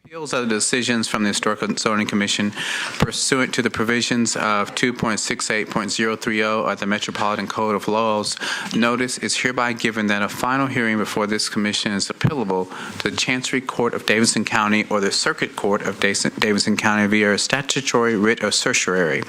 Appeals of the decisions from the Historical Zoning Commission pursuant to the provisions of 2.68.030 of the Metropolitan Code of Laws. Notice is hereby given that a final hearing before this commission is appealable to the Chancery Court of Davidson County or the Circuit Court of Davidson County via a statutory writ of certiorari.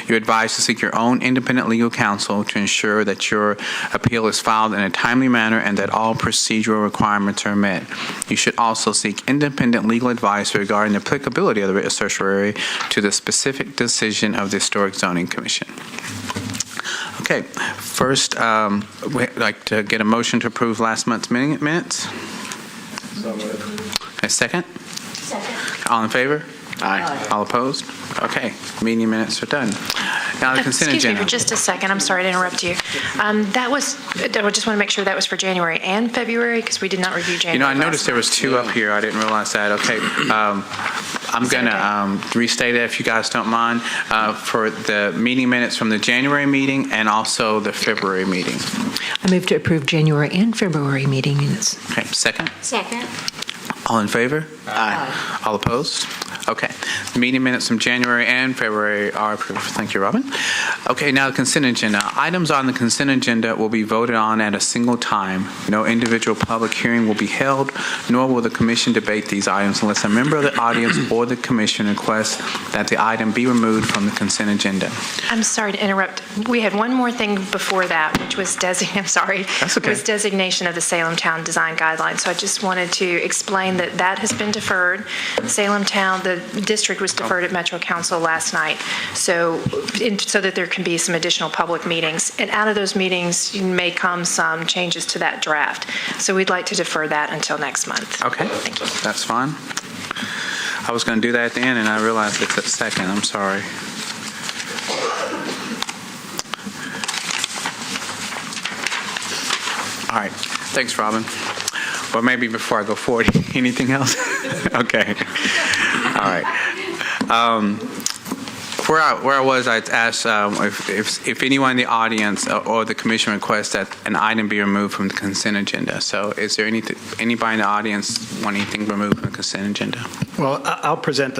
You're advised to seek your own independent legal counsel to ensure that your appeal is filed in a timely manner and that all procedural requirements are met. You should also seek independent legal advice regarding the applicability of the writ of certiorari to the specific decision of the Historic Zoning Commission. Okay, first, we'd like to get a motion to approve last month's minutes. So moved. A second? Second. All in favor? Aye. All opposed? Okay, meeting minutes are done. Now the consent Excuse me agenda. for just a second. I'm sorry to interrupt you. I just want to make sure that was for January and February because we did not review January. You know, I last noticed there was month. two up here. I didn't realize that. Okay, I'm going to restate it if you guys don't mind for the meeting minutes from the January meeting and also the February meeting. I move to approve January and February meeting minutes. Okay, second? Second. All in favor? Aye. All opposed? Okay. The meeting minutes from January and February are approved. Thank you, Robin. Okay, now the consent agenda. Items on the consent agenda will be voted on at a single time. No individual public hearing will be held, nor will the commission debate these items unless a member of the audience or the commission requests that the item be removed from the consent agenda. I'm sorry to interrupt. We had one more thing before that, which was That's okay. was designation of the Salem Town Design Guidelines. So I just wanted to explain that has been deferred. Salem Town, the district was deferred at Metro Council last night, so that there can be some additional public meetings. And out of those meetings may come some changes to that draft. So we'd like to defer that until next month. Okay. Thank you. That's fine. I was going to do that at the end, and I realized it's at second. I'm sorry. All right. Thanks, Robin. Well, maybe before I go forward, anything else? Okay. All right. Where I was, I'd asked if anyone in the audience or the commission requests that an item be removed from the consent agenda. So is there anybody in the audience want anything removed from the consent agenda? Well, I'll present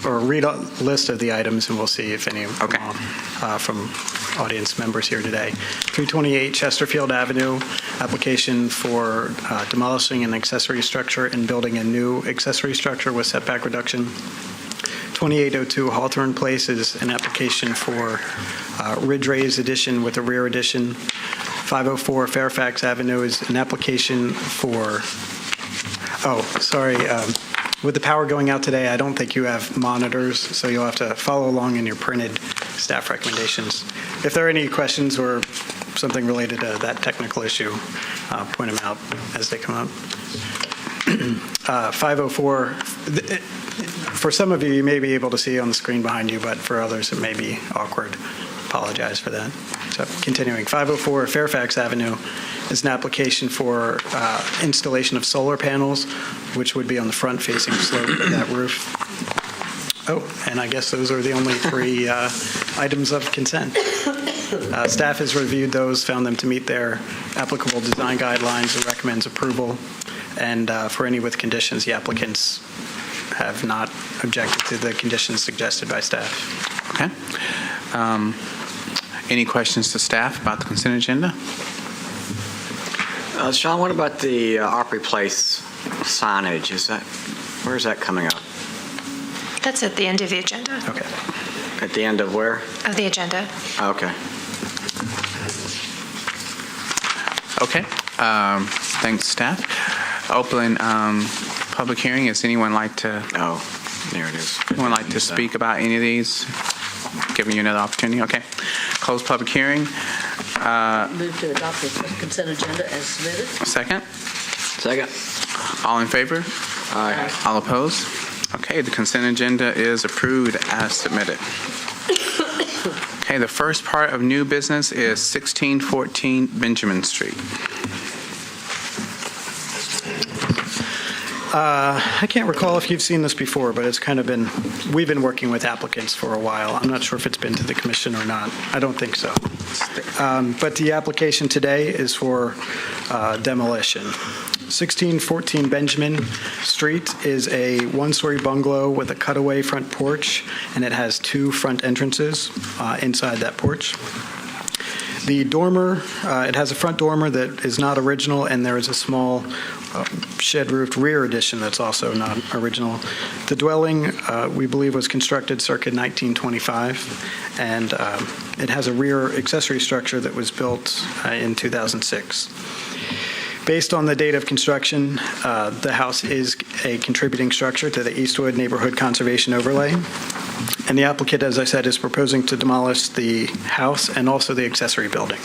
or read a list of the items, and we'll see if any Okay. from audience members here today. 328 Chesterfield Avenue, application for demolishing an accessory structure and building a new accessory structure with setback reduction. 2802 Hawthorne Place is an application for ridge raise addition with a rear addition. 504 Fairfax Avenue is an application for, with the power going out today, I don't think you have monitors, so you'll have to follow along in your printed staff recommendations. If there are any questions or something related to that technical issue, point them out as they come up. 504, for some of you, you may be able to see on the screen behind you, but for others, it may be awkward. Apologize for that. So continuing, 504 Fairfax Avenue is an application for installation of solar panels, which would be on the front-facing slope of that roof. Oh, and I guess those are the only three items of consent. Staff has reviewed those, found them to meet their applicable design guidelines, and recommends approval. And for any with conditions, the applicants have not objected to the conditions suggested by staff. Okay. Any questions to staff about the consent agenda? Sean, what about the Opry Place signage? Where is that coming up? That's at the end of the agenda. Okay. At the end of where? Of the agenda. Okay. Okay. Thanks, staff. Open public hearing. Is anyone like to? Oh, there it is. Anyone like to speak about any of these? Giving you another opportunity. Okay. Close public hearing. Move to adopt the consent agenda as submitted. Second. Second. All in favor? Aye. All opposed? Okay, the consent agenda is approved as submitted. Okay, the first part of new business is 1614 Benjamin Street. I can't recall if you've seen this before, but it's kind of been, we've been working with applicants for a while. I'm not sure if it's been to the commission or not. I don't think so. But the application today is for demolition. 1614 Benjamin Street is a one-story bungalow with a cutaway front porch, and it has two front entrances inside that porch. The dormer, it has a front dormer that is not original, and there is a small shed-roofed rear addition that's also not original. The dwelling, we believe, was constructed circa 1925, and it has a rear accessory structure that was built in 2006. Based on the date of construction, the house is a contributing structure to the Eastwood Neighborhood Conservation Overlay. And the applicant, as I said, is proposing to demolish the house and also the accessory building.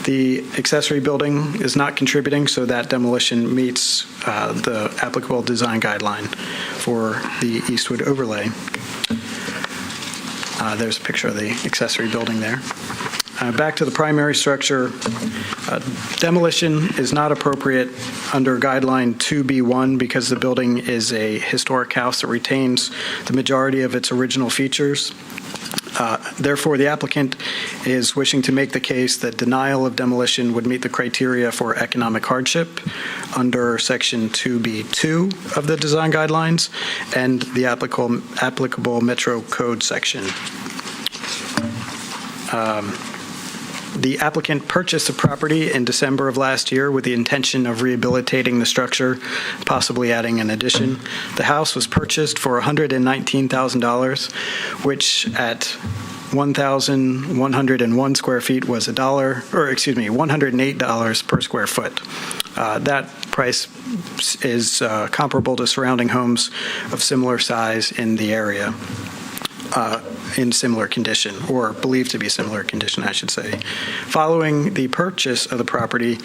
The accessory building is not contributing, so that demolition meets the applicable design guideline for the Eastwood overlay. There's a picture of the accessory building there. Back to the primary structure, demolition is not appropriate under guideline 2B1 because the building is a historic house that retains the majority of its original features. Therefore, the applicant is wishing to make the case that denial of demolition would meet the criteria for economic hardship under Section 2B2 of the design guidelines and the applicable Metro Code section. The applicant purchased the property in December of last year with the intention of rehabilitating the structure, possibly adding an addition. The house was purchased for $119,000, which at 1,101 square feet was $108 per square foot. That price is comparable to surrounding homes of similar size in the area. In similar condition, or believed to be similar condition, I should say. Following the purchase of the property,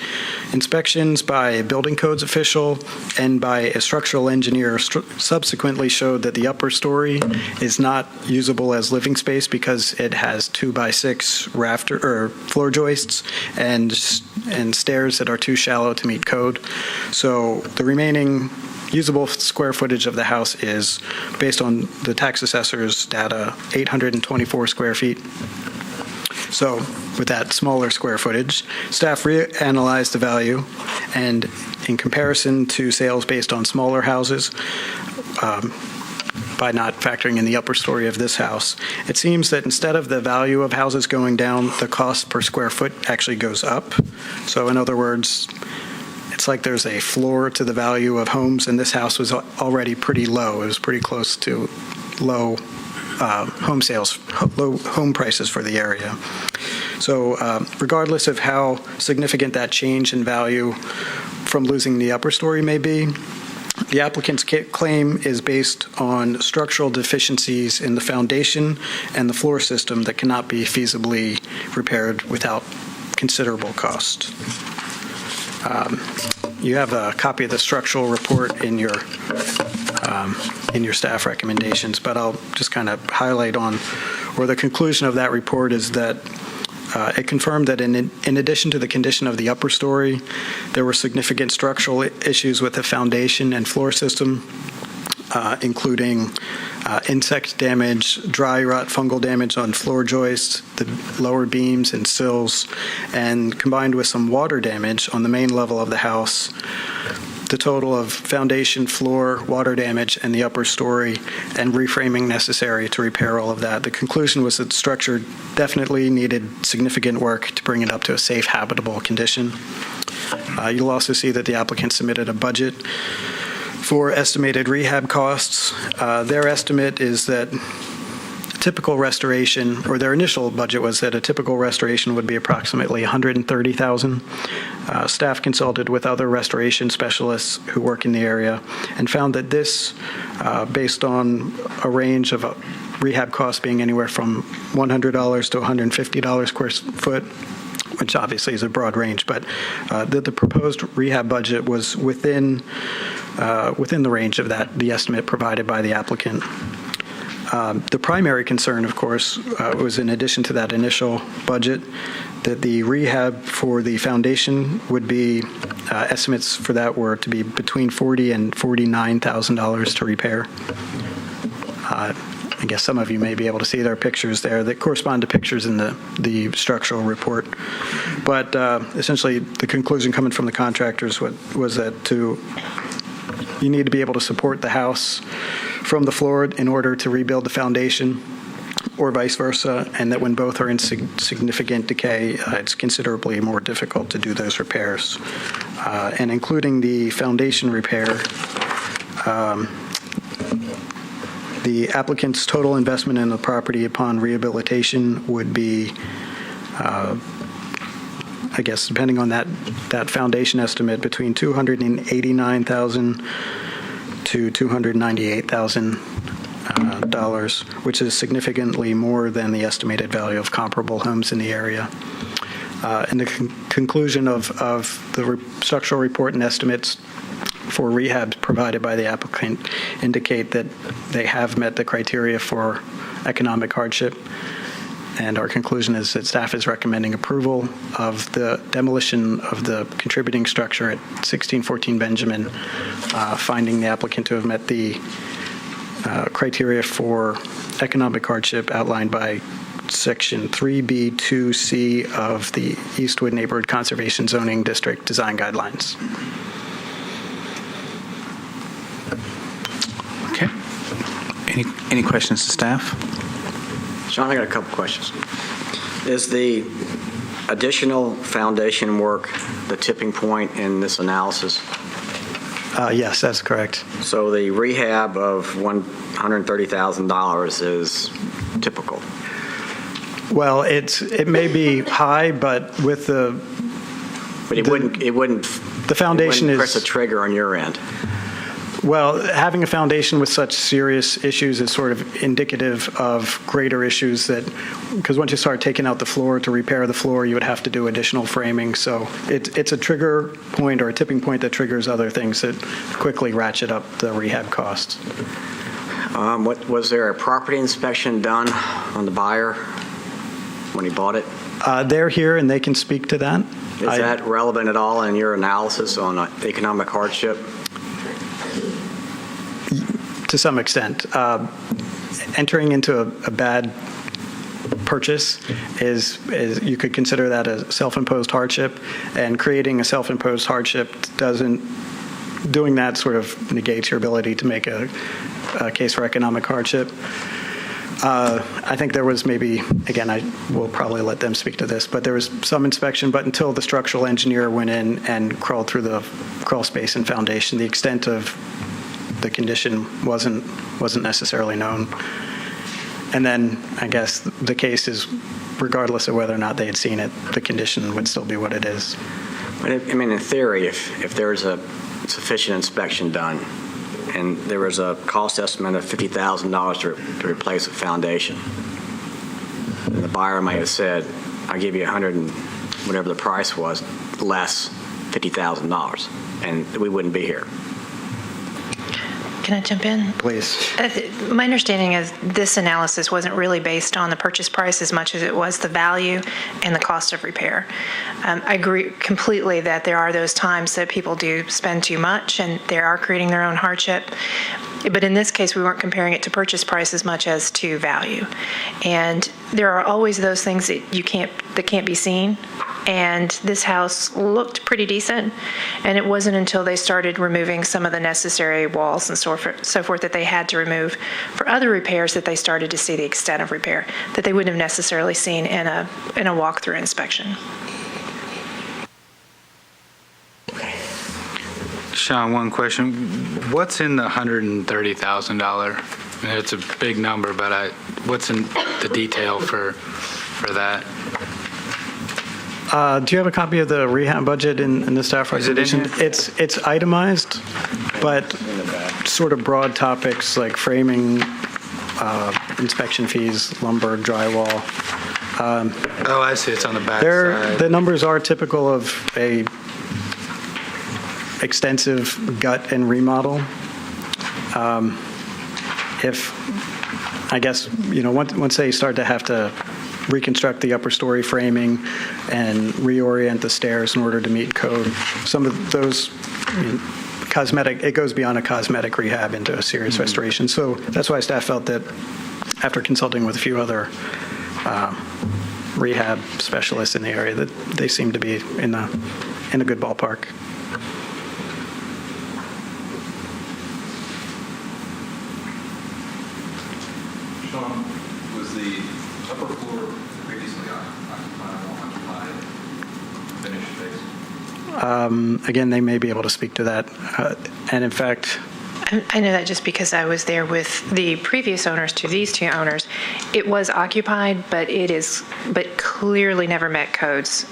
inspections by a building codes official and by a structural engineer subsequently showed that the upper story is not usable as living space because it has 2x6 floor joists and stairs that are too shallow to meet code. So the remaining usable square footage of the house is, based on the tax assessor's data, 824 square feet. So with that smaller square footage, staff reanalyzed the value, and in comparison to sales based on smaller houses, by not factoring in the upper story of this house, it seems that instead of the value of houses going down, the cost per square foot actually goes up. So in other words, it's like there's a floor to the value of homes, and this house was already pretty low. It was pretty close to low home sales, low home prices for the area. So regardless of how significant that change in value from losing the upper story may be, the applicant's claim is based on structural deficiencies in the foundation and the floor system that cannot be feasibly repaired without considerable cost. You have a copy of the structural report in your staff recommendations, but I'll just kind of highlight on, or the conclusion of that report is that it confirmed that in addition to the condition of the upper story, there were significant structural issues with the foundation and floor system, including insect damage, dry rot fungal damage on floor joists, the lower beams and sills, and combined with some water damage on the main level of the house, the total of foundation, floor, water damage, and the upper story, and reframing necessary to repair all of that. The conclusion was that the structure definitely needed significant work to bring it up to a safe, habitable condition. You'll also see that the applicant submitted a budget for estimated rehab costs. Their estimate is that typical restoration, or their initial budget was that a typical restoration would be approximately $130,000. Staff consulted with other restoration specialists who work in the area and found that this, based on a range of rehab costs being anywhere from $100 to $150 per foot, which obviously is a broad range, but the proposed rehab budget was within the range of that, the estimate provided by the applicant. The primary concern, of course, was in addition to that initial budget, that the rehab for the foundation would be, estimates for that were to be between $40,000 and $49,000 to repair. I guess some of you may be able to see their pictures there that correspond to pictures in the structural report. But essentially, the conclusion coming from the contractors was that you need to be able to support the house from the floor in order to rebuild the foundation, or vice versa, and that when both are in significant decay, it's considerably more difficult to do those repairs. And including the foundation repair, the applicant's total investment in the property upon rehabilitation would be, I guess, depending on that foundation estimate, between $289,000 to $298,000, which is significantly more than the estimated value of comparable homes in the area. And the conclusion of the structural report and estimates for rehabs provided by the applicant indicate that they have met the criteria for economic hardship. And our conclusion is that staff is recommending approval of the demolition of the contributing structure at 1614 Benjamin, finding the applicant to have met the criteria for economic hardship outlined by Section 3B2C of the Eastwood Neighborhood Conservation Zoning District Design Guidelines. Okay. Any questions to staff? Sean, I got a couple questions. Is the additional foundation work the tipping point in this analysis? Yes, that's correct. So the rehab of $130,000 is typical? Well, it may be high, but with the But it wouldn't the foundation press a is, trigger on your end. well, having a foundation with such serious issues is sort of indicative of greater issues that, because once you start taking out the floor to repair the floor, you would have to do additional framing. So it's a trigger point or a tipping point that triggers other things that quickly ratchet up the rehab costs. Was there a property inspection done on the buyer when he bought it? They're here and they can speak to that. Is that relevant at all in your analysis on economic hardship? To some extent. Entering into a bad purchase is you could consider that a self-imposed hardship, and creating a self-imposed hardship doing that sort of negates your ability to make a case for economic hardship. I think there was maybe, again, I will probably let them speak to this, but there was some inspection, but until the structural engineer went in and crawled through the crawl space and foundation, the extent of the condition wasn't necessarily known. And then I guess the case is, regardless of whether or not they had seen it, the condition would still be what it is. But I mean, in theory, if there's a sufficient inspection done and there was a cost estimate of $50,000 to replace a foundation, and the buyer may have said, I'll give you 100 and whatever the price was, less $50,000, and we wouldn't be here. Can I jump in? Please. My understanding is this analysis wasn't really based on the purchase price as much as it was the value and the cost of repair. I agree completely that there are those times that people do spend too much and they are creating their own hardship. But in this case, we weren't comparing it to purchase price as much as to value. And there are always those things that can't be seen. And this house looked pretty decent. And it wasn't until they started removing some of the necessary walls and so forth that they had to remove for other repairs that they started to see the extent of repair that they wouldn't have necessarily seen in a walkthrough inspection. Sean, one question. What's in the $130,000? I mean, it's a big number, but what's in the detail for that? Do you have a copy of the rehab budget in the staff recommendation? Is it in here? It's itemized, but sort of broad topics like framing, inspection fees, lumber, drywall. Oh, I see. It's on the back side. The numbers are typical of a extensive gut and remodel. I guess, once they start to have to reconstruct the upper story framing and reorient the stairs in order to meet code, some of those cosmetic, it goes beyond a cosmetic rehab into a serious restoration. So that's why staff felt that after consulting with a few other rehab specialists in the area, that they seem to be in a good ballpark. Sean, was the upper floor previously occupied or occupied finished space? Again, they may be able to speak to that. And in fact, I know that just because I was there with the previous owners to these two owners. It was occupied, but clearly never met codes.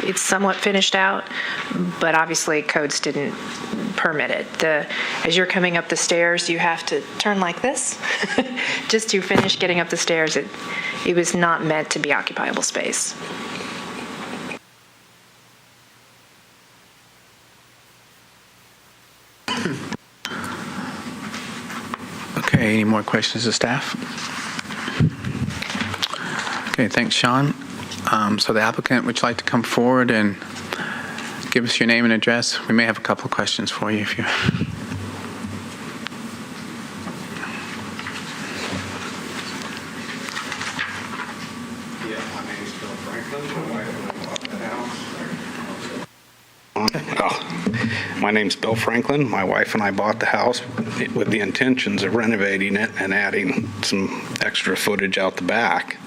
It's somewhat finished out, but obviously codes didn't permit it. As you're coming up the stairs, you have to turn like this just to finish getting up the stairs. It was not meant to be occupiable space. Okay, any more questions of staff? Okay, thanks, Sean. So the applicant, would you like to come forward and give us your name and address? We may have a couple of questions for you if you... My name's Bill Franklin. My wife and I bought the house with the intentions of renovating it and adding some extra footage out the back.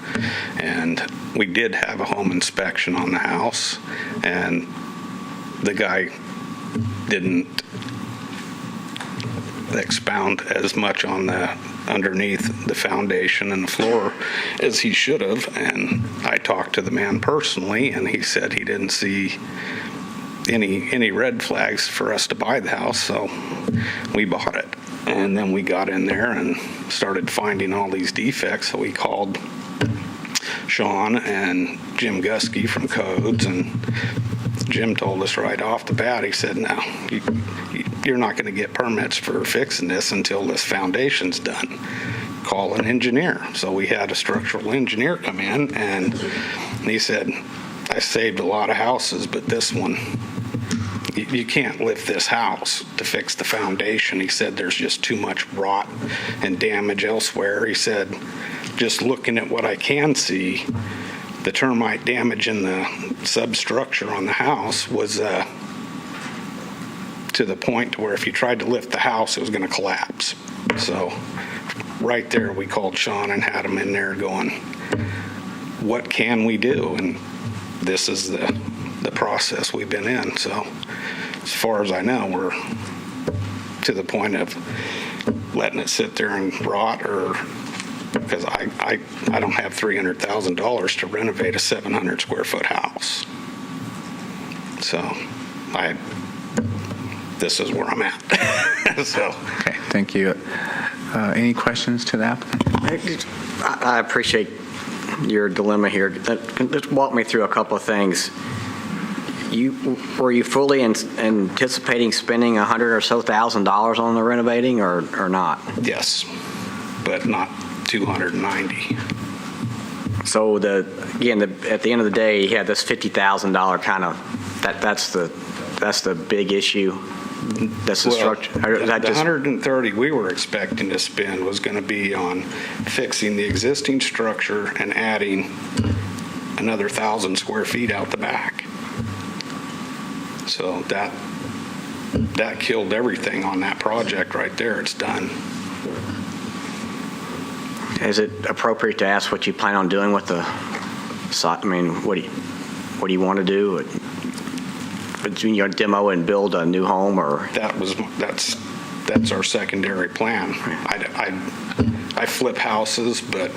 And we did have a home inspection on the house, and the guy didn't expound as much on the underneath the foundation and the floor as he should have. And I talked to the man personally, and he said he didn't see any red flags for us to buy the house, so we bought it. And then we got in there and started finding all these defects, so we called Sean and Jim Gusky from Codes, and Jim told us right off the bat, he said, no, you're not going to get permits for fixing this until this foundation's done. Call an engineer. So we had a structural engineer come in, and he said, I saved a lot of houses, but this one, you can't lift this house to fix the foundation. He said there's just too much rot and damage elsewhere. He said, just looking at what I can see, the termite damage in the substructure on the house was to the point to where if you tried to lift the house, it was going to collapse. So right there, we called Sean and had him in there going, what can we do? And this is the process we've been in. So as far as I know, we're to the point of letting it sit there and rot, or because I don't have $300,000 to renovate a 700 square foot house. So this is where I'm at. So. Okay, thank you. Any questions to the applicant? I appreciate your dilemma here. Just walk me through a couple of things. Were you fully anticipating spending $100,000 or so on the renovating, or not? Yes, but not 290. So at the end of the day, you had this $50,000 kind of that's the big issue. That's the structure. The 130 we were expecting to spend was going to be on fixing the existing structure and adding another 1,000 square feet out the back. So that killed everything on that project right there. It's done. Is it appropriate to ask what you plan on doing with the site? I mean, what do you want to do? Between your demo and build a new home, or that's our secondary plan. I flip houses, but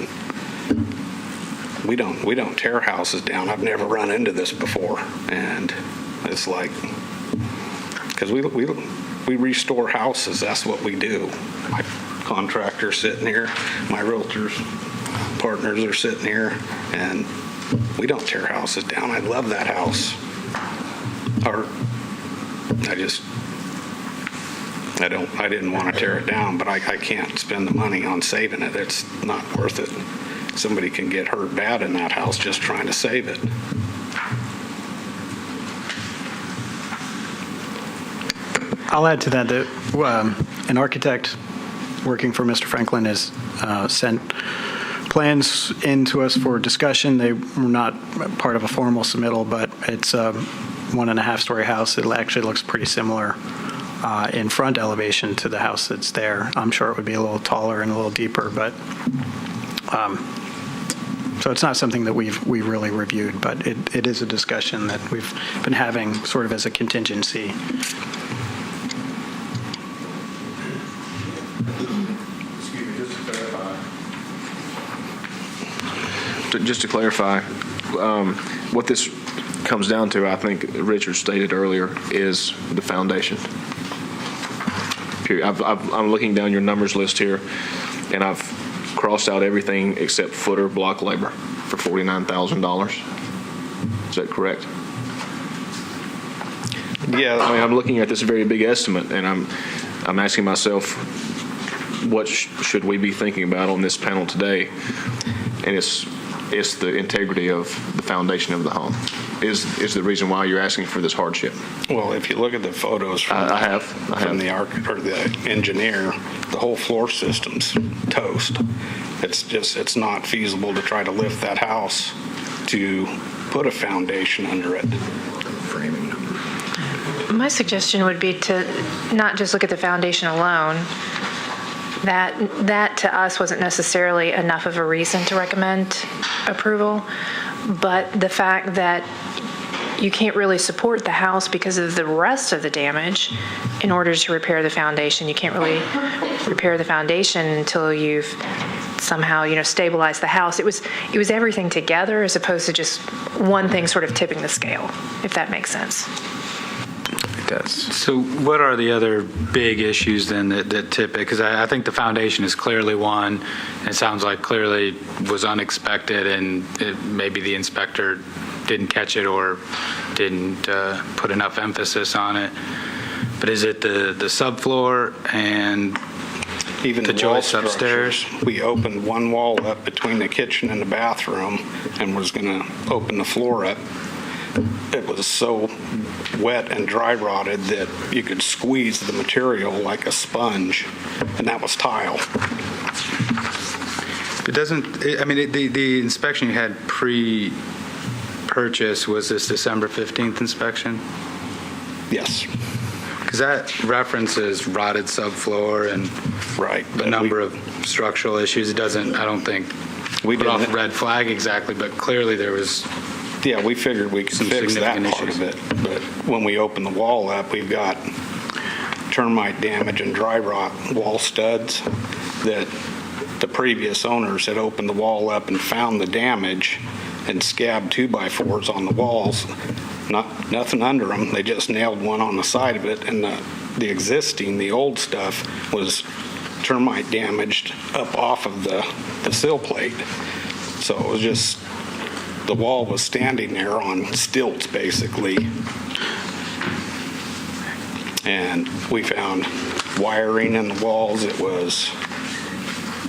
we don't tear houses down. I've never run into this before, and it's like, because we restore houses. That's what we do. My contractor's sitting here, my realtor's partners are sitting here, and we don't tear houses down. I love that house. I didn't want to tear it down, but I can't spend the money on saving it. It's not worth it. Somebody can get hurt bad in that house just trying to save it. I'll add to that an architect working for Mr. Franklin has sent plans in to us for discussion. They were not part of a formal submittal, but it's a 1.5-story house. It actually looks pretty similar in front elevation to the house that's there. I'm sure it would be a little taller and a little deeper, but so it's not something that we've really reviewed, but it is a discussion that we've been having sort of as a contingency. Excuse me, just to clarify. Just to clarify, what this comes down to, I think Richard stated earlier, is the foundation. Period. I'm looking down your numbers list here, and I've crossed out everything except footer block labor for $49,000. Is that correct? Yeah, I mean, I'm looking at this very big estimate, and I'm asking myself, what should we be thinking about on this panel today? And it's the integrity of the foundation of the home is the reason why you're asking for this hardship. well, if you look at the photos from, I have. from the architect or the engineer, the whole floor system's toast. It's not feasible to try to lift that house to put a foundation under it. My suggestion would be to not just look at the foundation alone. That to us wasn't necessarily enough of a reason to recommend approval, but the fact that you can't really support the house because of the rest of the damage in order to repair the foundation. You can't really repair the foundation until you've somehow, stabilized the house. It was everything together as opposed to just one thing sort of tipping the scale, if that makes sense. So what are the other big issues then that tip it? Because I think the foundation is clearly one. It sounds like clearly was unexpected, and maybe the inspector didn't catch it or didn't put enough emphasis on it. But is it the subfloor and Even the the wall joists upstairs? structures, we opened one wall up between the kitchen and the bathroom and was going to open the floor up. It was so wet and dry rotted that you could squeeze the material like a sponge, and that was tile. It doesn't, the inspection you had pre-purchase was this December 15th inspection? Yes, Because that references rotted subfloor and right. a number of structural issues. It doesn't, I don't think, We put off didn't- a red flag exactly, but clearly there was. Yeah, we figured we could Some fix that significant part issues. of it. But when we open the wall up, we've got termite damage and dry rot wall studs that the previous owners had opened the wall up and found the damage and scabbed 2x4s on the walls. Nothing under them. They just nailed one on the side of it, and the existing, the old stuff, was termite damaged up off of the sill plate. So it was just, the wall was standing there on stilts, basically. And we found wiring in the walls. It was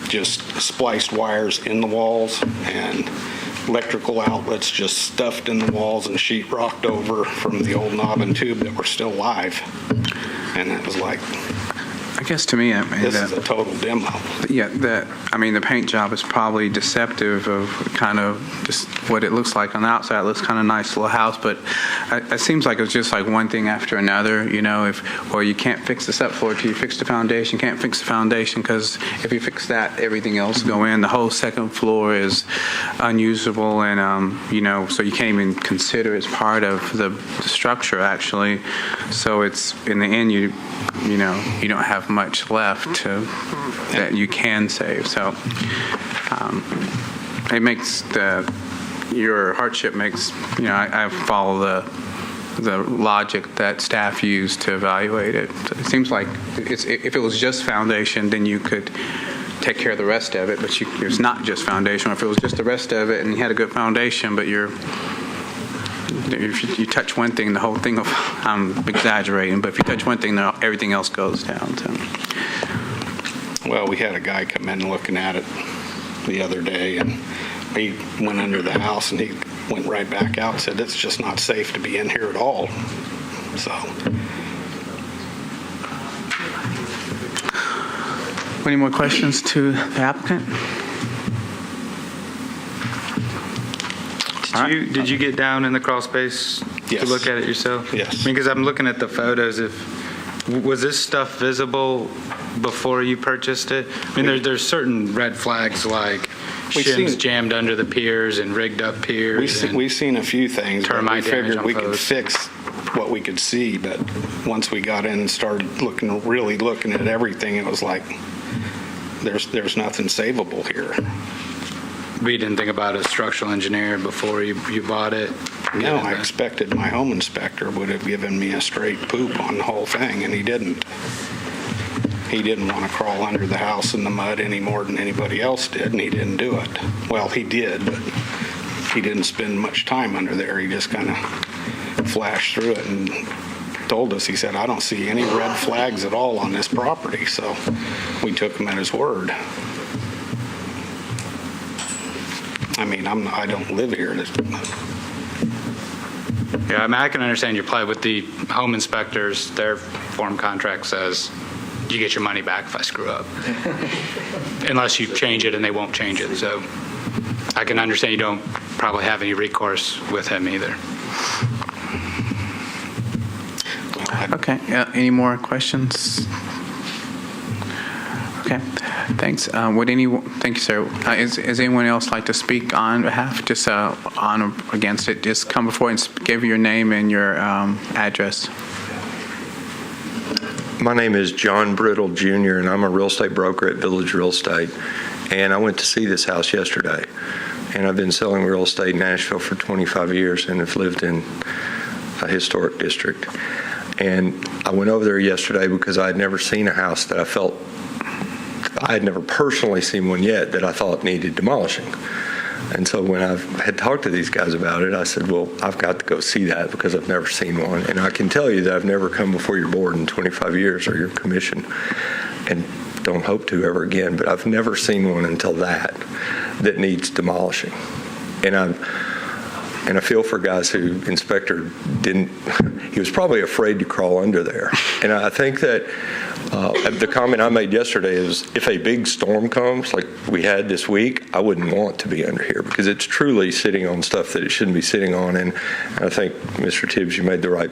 just spliced wires in the walls and electrical outlets just stuffed in the walls and sheetrocked over from the old knob and tube that were still live. And it was like, I guess to me, this is a total demo. the paint job is probably deceptive of kind of just what it looks like on the outside. It looks kind of nice little house, but it seems like it's just like one thing after another, or you can't fix the subfloor till you fix the foundation. Can't fix the foundation because if you fix that, everything else go in. The whole second floor is unusable, and so you can't even consider it as part of the structure actually. So it's in the end you don't have much left that you can save. So it makes your hardship makes, I follow the logic that staff used to evaluate it. It seems like if it was just foundation, then you could take care of the rest of it, but it's not just foundation. If it was just the rest of it and you had a good foundation, but if you touch one thing, the whole thing, I'm exaggerating, but if you touch one thing, everything else goes down. So. Well, we had a guy come in looking at it the other day, and he went under the house, and he went right back out and said, it's just not safe to be in here at all. So. Any more questions to the applicant? Did you get down in the crawl space Yes. to look at it yourself? Yes. Because I'm looking at the photos. Was this stuff visible before you purchased it? I mean, there's certain red flags like We've shims seen- jammed under the piers and rigged up piers. We've seen a few things, but we termite damage figured on we could photos. fix what we could see, but once we got in and started really looking at everything, it was like, there's nothing savable here. We didn't think about a structural engineer before you bought it? No, I expected my home inspector would have given me a straight poop on the whole thing, and he didn't. He didn't want to crawl under the house in the mud any more than anybody else did, and he didn't do it. Well, he did, but he didn't spend much time under there. He just kind of flashed through it and told us, he said, I don't see any red flags at all on this property. So we took him at his word. I mean, I don't live here. Yeah, I mean, I can understand your plight with the home inspectors. Their form contract says you get your money back if I screw up, unless you change it, and they won't change it. So I can understand you don't probably have any recourse with him either. Okay. Any more questions? Okay. Thanks. Thank you, sir. Is anyone else like to speak on behalf, just on or against it? Just come before and give your name and your address. My name is John Brittle Jr., and I'm a real estate broker at Village Real Estate. And I went to see this house yesterday. And I've been selling real estate in Nashville for 25 years and have lived in a historic district. And I went over there yesterday because I had never seen a house that I had never personally seen one yet that I thought needed demolishing. And so when I had talked to these guys about it, I said, well, I've got to go see that because I've never seen one. And I can tell you that I've never come before your board in 25 years or your commission, and don't hope to ever again, but I've never seen one until that needs demolishing. And I feel for guys who inspector didn't, he was probably afraid to crawl under there. And I think that the comment I made yesterday is if a big storm comes like we had this week, I wouldn't want to be under here because it's truly sitting on stuff that it shouldn't be sitting on. And I think, Mr. Tibbs, you made the right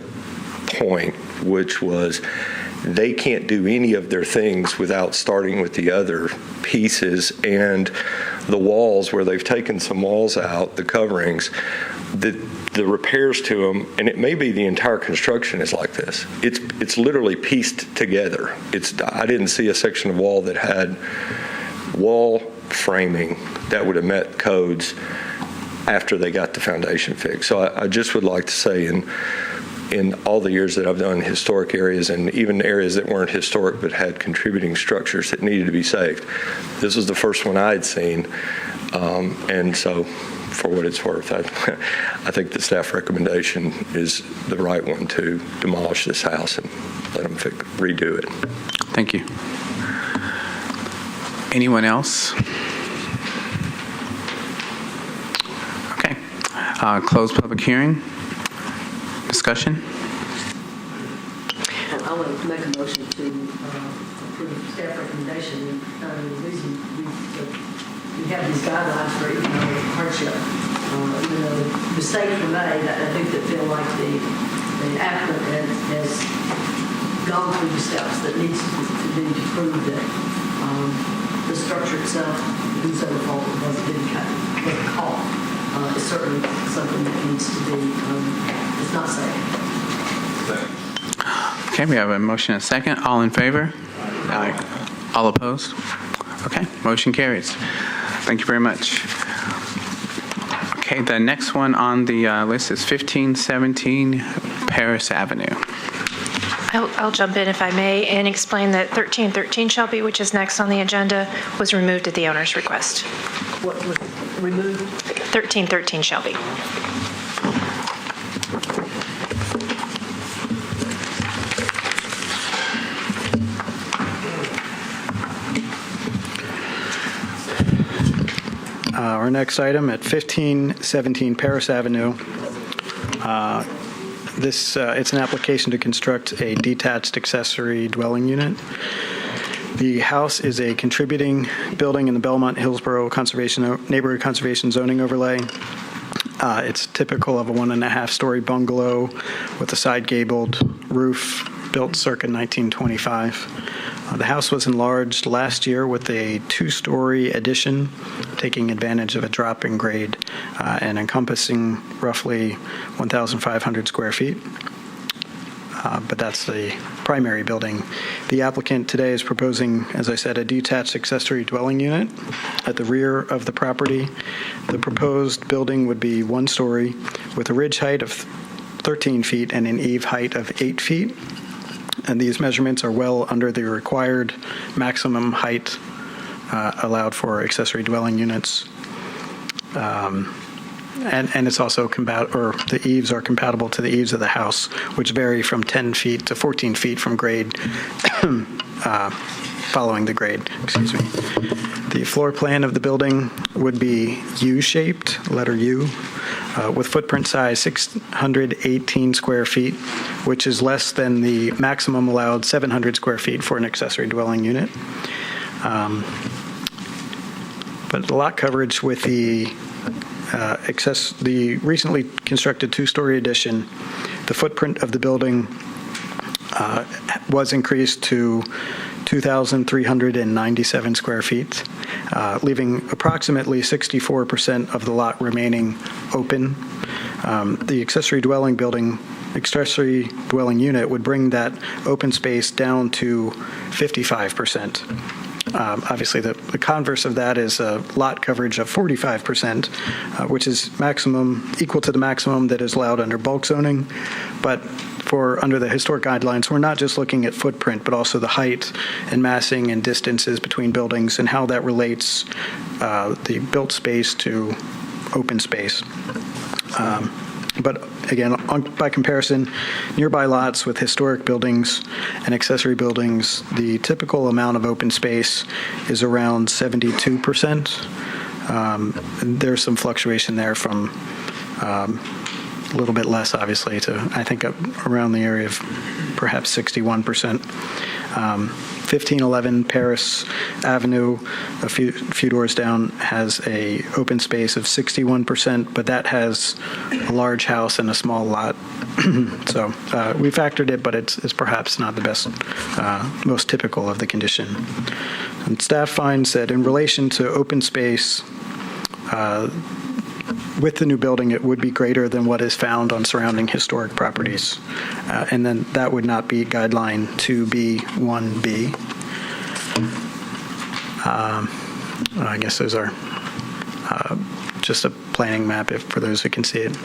point, which was they can't do any of their things without starting with the other pieces and the walls where they've taken some walls out, the coverings, the repairs to them, and it may be the entire construction is like this. It's literally pieced together. I didn't see a section of wall that had wall framing that would have met codes after they got the foundation fixed. So I just would like to say in all the years that I've done historic areas and even areas that weren't historic but had contributing structures that needed to be saved, this was the first one I had seen. And so for what it's worth, I think the staff recommendation is the right one to demolish this house and let them redo it. Thank you. Anyone else? Okay. Close public hearing. Discussion? I want to make a motion to approve staff recommendation. The reason we have these guidelines for economic hardship, even though mistakes were made, I think that feel like the applicant has gone through the steps that needs to be to prove that the structure itself, whosoever fault it was, didn't wasn't caught, is certainly something that needs to be, it's not safe. Okay, we have a motion and a second. All in favor? Aye. All opposed? Okay, motion carries. Thank you very much. Okay, the next one on the list is 1517 Paris Avenue. I'll jump in if I may and explain that 1313 Shelby, which is next on the agenda, was removed at the owner's request. What was removed? 1313 Shelby. Our next item at 1517 Paris Avenue. It's an application to construct a detached accessory dwelling unit. The house is a contributing building in the Belmont-Hillsborough Neighborhood Conservation Zoning Overlay. It's typical of a 1.5-story bungalow with a side gabled roof, built circa 1925. The house was enlarged last year with a 2-story addition, taking advantage of a drop in grade and encompassing roughly 1,500 square feet. But that's the primary building. The applicant today is proposing, as I said, a detached accessory dwelling unit at the rear of the property. The proposed building would be 1 story with a ridge height of 13 feet and an eave height of 8 feet. And these measurements are well under the required maximum height allowed for accessory dwelling units. And it's also the eaves are compatible to the eaves of the house, which vary from 10 feet to 14 feet from grade, following the grade, excuse me. The floor plan of the building would be U-shaped, letter U, with footprint size 618 square feet, which is less than the maximum allowed 700 square feet for an accessory dwelling unit. But the lot coverage with the recently constructed 2-story addition, the footprint of the building was increased to 2,397 square feet, leaving approximately 64% of the lot remaining open. The accessory dwelling unit would bring that open space down to 55%. Obviously, the converse of that is a lot coverage of 45%, which is equal to the maximum that is allowed under bulk zoning. But under the historic guidelines, we're not just looking at footprint, but also the height and massing and distances between buildings and how that relates the built space to open space. But again, by comparison, nearby lots with historic buildings and accessory buildings, the typical amount of open space is around 72%. There's some fluctuation there from a little bit less, obviously, to I think around the area of perhaps 61%. 1511 Paris Avenue, a few doors down, has a open space of 61%, but that has a large house and a small lot. So we factored it, but it's perhaps not the best, most typical of the condition. And staff finds that in relation to open space, with the new building, it would be greater than what is found on surrounding historic properties. And then that would not be guideline 2B1B. I guess those are just a planning map for those who can see it.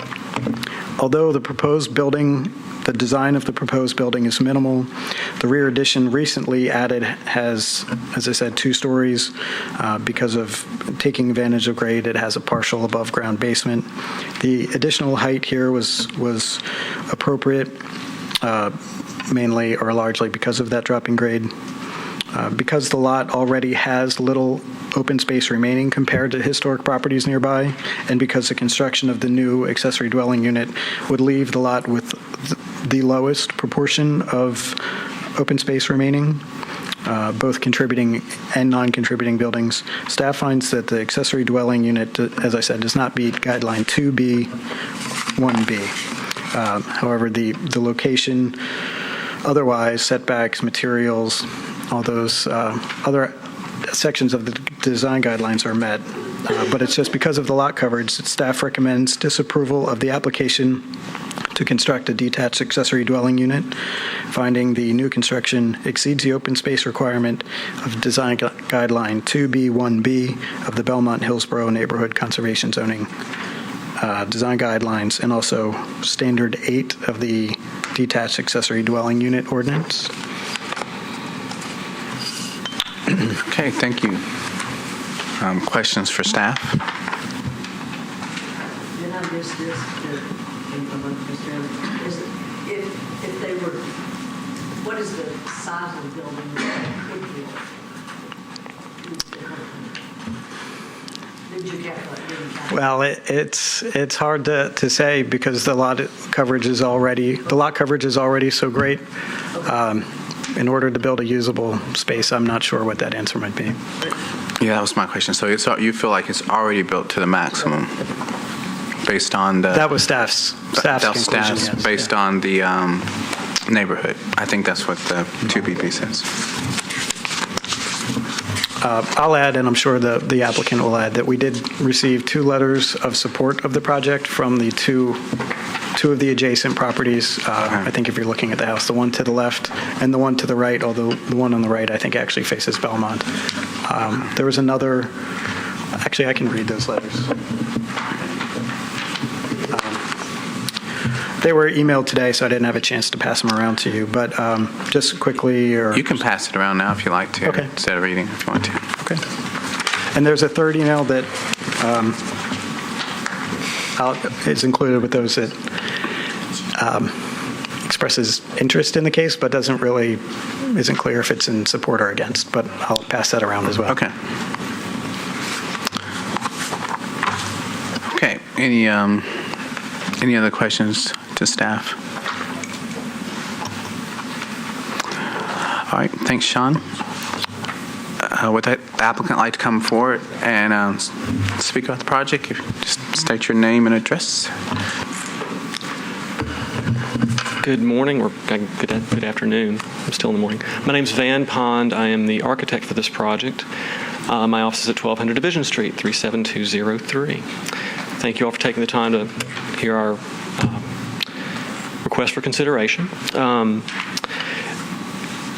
Although the design of the proposed building is minimal, the rear addition recently added has, as I said, 2 stories. Because of taking advantage of grade, it has a partial above-ground basement. The additional height here was appropriate, mainly or largely because of that drop in grade. Because the lot already has little open space remaining compared to historic properties nearby, and because the construction of the new accessory dwelling unit would leave the lot with the lowest proportion of open space remaining, both contributing and non-contributing buildings, staff finds that the accessory dwelling unit, as I said, does not meet guideline 2B1B. However, the location, otherwise, setbacks, materials, all those other sections of the design guidelines are met. But it's just because of the lot coverage that staff recommends disapproval of the application to construct a detached accessory dwelling unit, finding the new construction exceeds the open space requirement of design guideline 2B1B of the Belmont-Hillsborough Neighborhood Conservation Zoning design guidelines, and also standard 8 of the detached accessory dwelling unit ordinance. Okay, thank you. Questions for staff? Then I missed this, if they were, what is the size of the building that they could build? did you calculate? Well, it's hard to say because the lot coverage is already so great. In order to build a usable space, I'm not sure what that answer might be. Yeah, that was my question. So you feel like it's already built to the maximum based on the... That was staff's conclusion, yes. Based on the neighborhood. I think that's what the 2BP says. I'll add, and I'm sure the applicant will add, that we did receive 2 letters of support of the project from the two of the adjacent properties. I think if you're looking at the house, the one to the left and the one to the right, although the one on the right I think actually faces Belmont. There was another, actually I can read those letters. They were emailed today, so I didn't have a chance to pass them around to you, but just quickly... You can pass it around now if you like to, okay. Instead of reading if you want to. Okay. And there's a third email that is included with those that expresses interest in the case, but isn't clear if it's in support or against, but I'll pass that around as well. Okay. Okay. Any other questions to staff? All right. Thanks, Sean. Would the applicant like to come forward and speak about the project? Just state your name and address. Good morning, or good afternoon. I'm still in the morning. My name's Van Pond. I am the architect for this project. My office is at 1200 Division Street, 37203. Thank you all for taking the time to hear our request for consideration.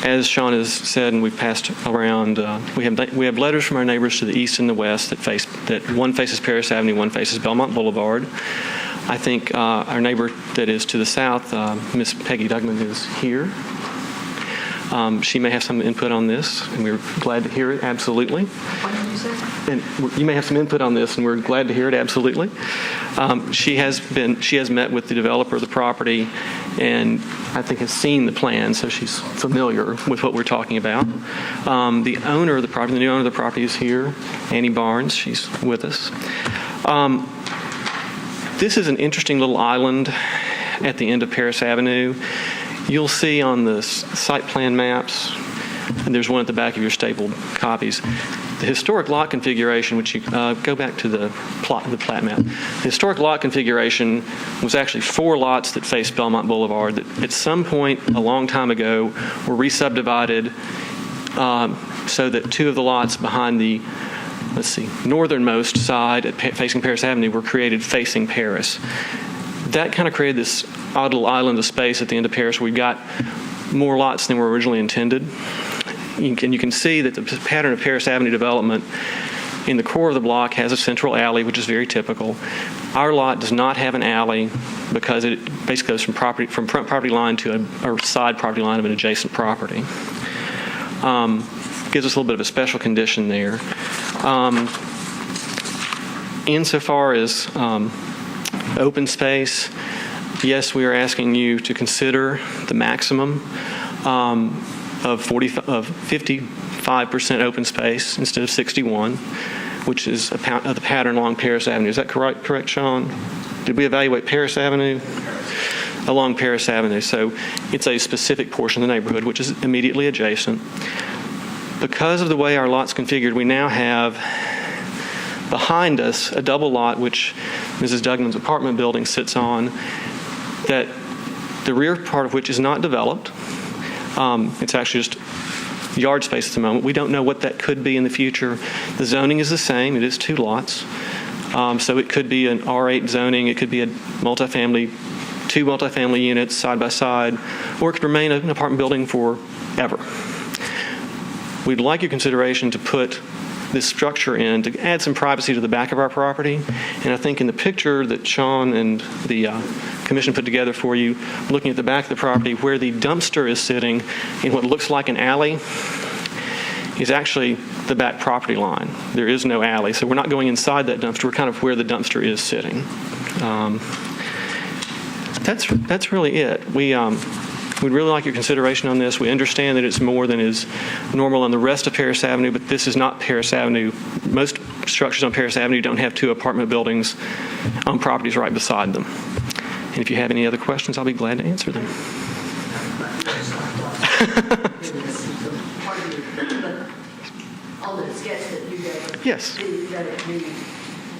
As Sean has said, and we've passed around, we have letters from our neighbors to the east and the west that one faces Paris Avenue, one faces Belmont Boulevard. I think our neighbor that is to the south, Miss Peggy Dugman, is here. She may have some input on this, and we're glad to hear it, absolutely. What did you say? And you may have some input on this, and we're glad to hear it, absolutely. She has met with the developer of the property, and I think has seen the plan, so she's familiar with what we're talking about. The new owner of the property is here, Annie Barnes. She's with us. This is an interesting little island at the end of Paris Avenue. You'll see on the site plan maps, and there's one at the back of your stapled copies, the historic lot configuration, which you go back to the plat map. The historic lot configuration was actually 4 lots that faced Belmont Boulevard that at some point a long time ago were re-subdivided so that 2 of the lots behind the northernmost side facing Paris Avenue were created facing Paris. That kind of created this odd little island of space at the end of Paris where we've got more lots than were originally intended. You can see that the pattern of Paris Avenue development in the core of the block has a central alley, which is very typical. Our lot does not have an alley because it basically goes from front property line to a side property line of an adjacent property. Gives us a little bit of a special condition there. Insofar as open space, yes, we are asking you to consider the maximum of 55% open space instead of 61, which is the pattern along Paris Avenue. Is that correct, Sean? Did we evaluate Paris Avenue? Along Paris Avenue. So it's a specific portion of the neighborhood, which is immediately adjacent. Because of the way our lot's configured, we now have behind us a double lot, which Mrs. Dugman's apartment building sits on, that the rear part of which is not developed. It's actually just yard space at the moment. We don't know what that could be in the future. The zoning is the same. It is 2 lots. So it could be an R8 zoning. It could be a multifamily, 2 multifamily units side by side, or it could remain an apartment building forever. We'd like your consideration to put this structure in to add some privacy to the back of our property. And I think in the picture that Sean and the commission put together for you, looking at the back of the property, where the dumpster is sitting in what looks like an alley is actually the back property line. There is no alley, so we're not going inside that dumpster. We're kind of where the dumpster is sitting. That's really it. We'd really like your consideration on this. We understand that it's more than is normal on the rest of Paris Avenue, but this is not Paris Avenue. Most structures on Paris Avenue don't have two apartment buildings on properties right beside them. And if you have any other questions, I'll be glad to answer them. On the sketch that you gave us. Yes. The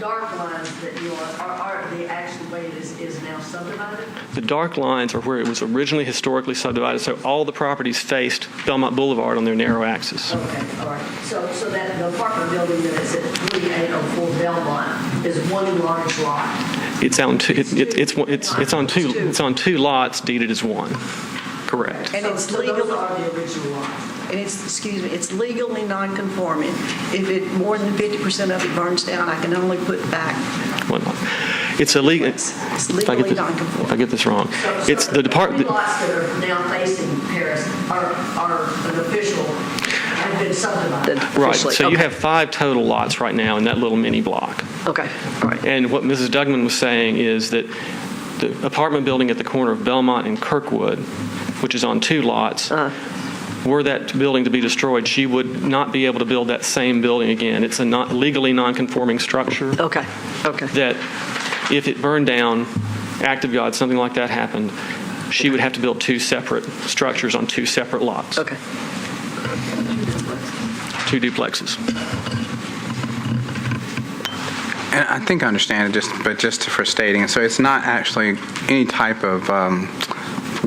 dark lines that you are the actual way it is now subdivided? The dark lines are where it was originally historically subdivided, so all the properties faced Belmont Boulevard on their narrow axis. Okay, all right. So that the apartment building that is at 3804 Belmont is one large lot? It's on two. It's on two. It's on two lots deeded as one. Correct. And it's legal. Those are the original lots. And it's legally non-conforming. If it more than 50% of it burns down, I can only put back. One lot. It's illegal. It's legally non-conforming. If I get this wrong, So it's the department. The lots that are now facing Paris are an official, have been subdivided. Right. So you have 5 total lots right now in that little mini block. Okay. All right. And what Mrs. Dugman was saying is that the apartment building at the corner of Belmont and Kirkwood, which is on 2 lots, were that building to be destroyed, she would not be able to build that same building again. It's a legally non-conforming structure. Okay. Okay. That if it burned down, act of God, something like that happened, she would have to build 2 separate structures on 2 separate lots. Okay. 2 duplexes. And I think I understand it, but just for stating, so it's not actually any type of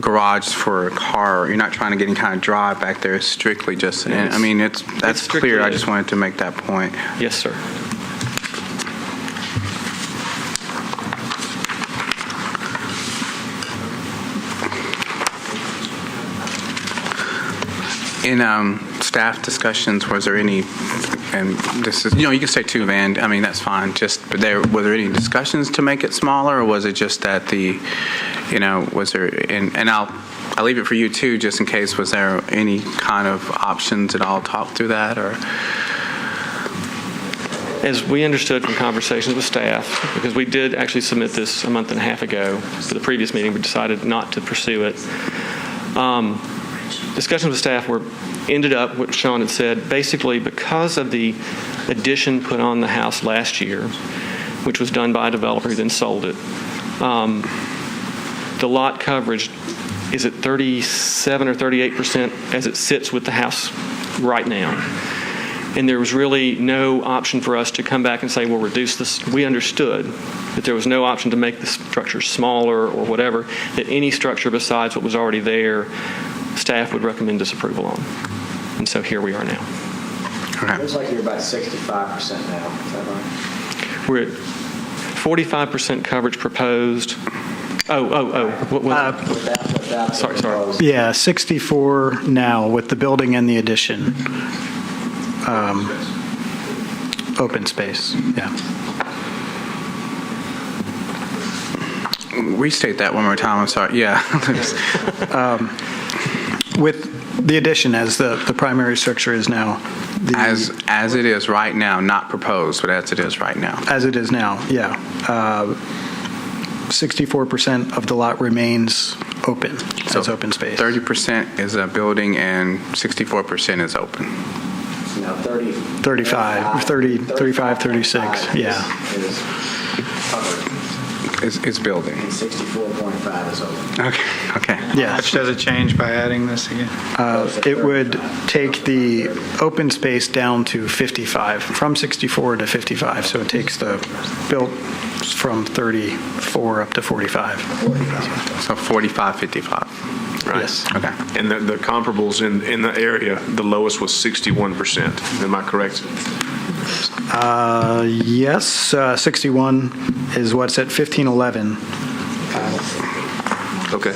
garage for a car. You're not trying to get any kind of drive back there. It's strictly just, and, I mean, that's strictly clear. I just wanted to make that point. Yes, sir. In staff discussions, was there any, and this is, you can say 2 van, I mean, that's fine, but were there any discussions to make it smaller, or was it just that was there, and I'll leave it for you too, just in case, was there any kind of options at all talked through that, or? As we understood from conversations with staff, because we did actually submit this a month and a half ago for the previous meeting, we decided not to pursue it. Discussions with staff ended up, what Sean had said, basically because of the addition put on the house last year, which was done by a developer who then sold it, the lot coverage is at 37 or 38% as it sits with the house right now. And there was really no option for us to come back and say, we'll reduce this. We understood that there was no option to make the structure smaller or whatever, that any structure besides what was already there, staff would recommend disapproval on. And so here we are now. It looks like you're about 65% now. Is that right? We're at 45% coverage proposed. What was it? Sorry. Yeah, 64 now with the building and the addition. Open space, yeah. Restate that one more time, I'm sorry, yeah. With the addition as the primary structure is now. As it is right now, not proposed, but as it is right now. As it is now, yeah. 64% of the lot remains open, as open space. 30% is a building and 64% is open. No, 30. 35, 36, yeah. Is covered. It's building. And 64.5 is open. Okay. Yeah. Which does it change by adding this again? It would take the open space down to 55, from 64 to 55. So it takes the built from 34 up to 45. So 45, 55. Right. Yes. Okay. And the comparables in the area, the lowest was 61%. Am I correct? Yes, 61 is what's at 1511. Okay.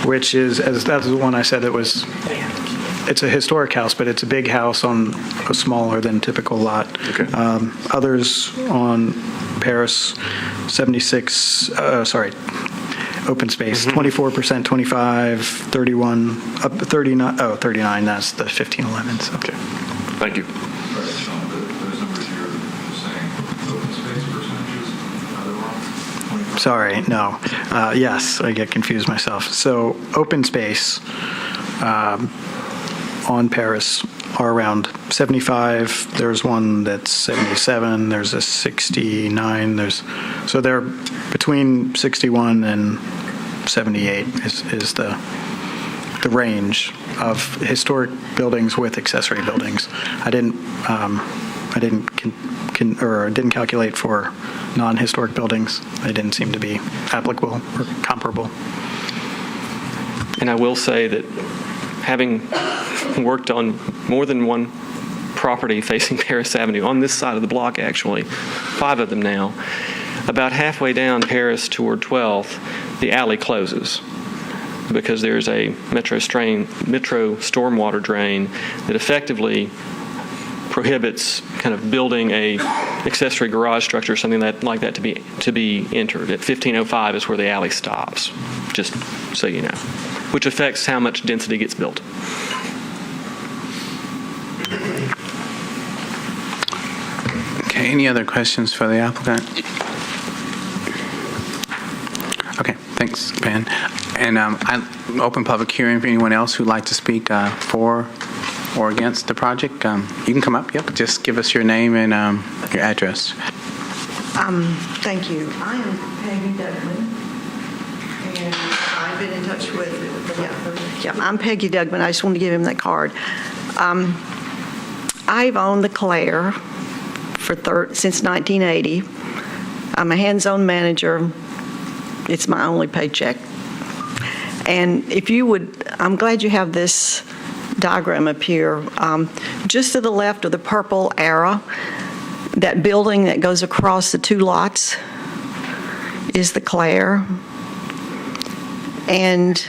Which is, that's the one I said it's a historic house, but it's a big house on a smaller than typical lot. Okay. Others on Paris, 76, open space, 24%, 25, 31, up 39, 39, that's the 1511. So. Okay. Thank you. Sorry, no. Yes, I get confused myself. So open space on Paris are around 75. There's one that's 77. There's a 69. So they're between 61 and 78 is the range of historic buildings with accessory buildings. I didn't calculate for non-historic buildings. They didn't seem to be applicable or comparable. And I will say that having worked on more than one property facing Paris Avenue, on this side of the block actually, 5 of them now, about halfway down Paris toward 12th, the alley closes because there's a metro stormwater drain that effectively prohibits kind of building a accessory garage structure or something like that to be entered. At 1505 is where the alley stops, just so you know, which affects how much density gets built. Okay, any other questions for the applicant? Okay, thanks, Ben. And I open public hearing for anyone else who'd like to speak for or against the project. You can come up, yep. Just give us your name and your address. Thank you. I am Peggy Dugman, and I've been in touch with, I'm Peggy Dugman. I just wanted to give him that card. I've owned the Claire since 1980. I'm a hands-on manager. It's my only paycheck. And if you would, I'm glad you have this diagram up here. Just to the left of the purple arrow, that building that goes across the 2 lots is the Claire. And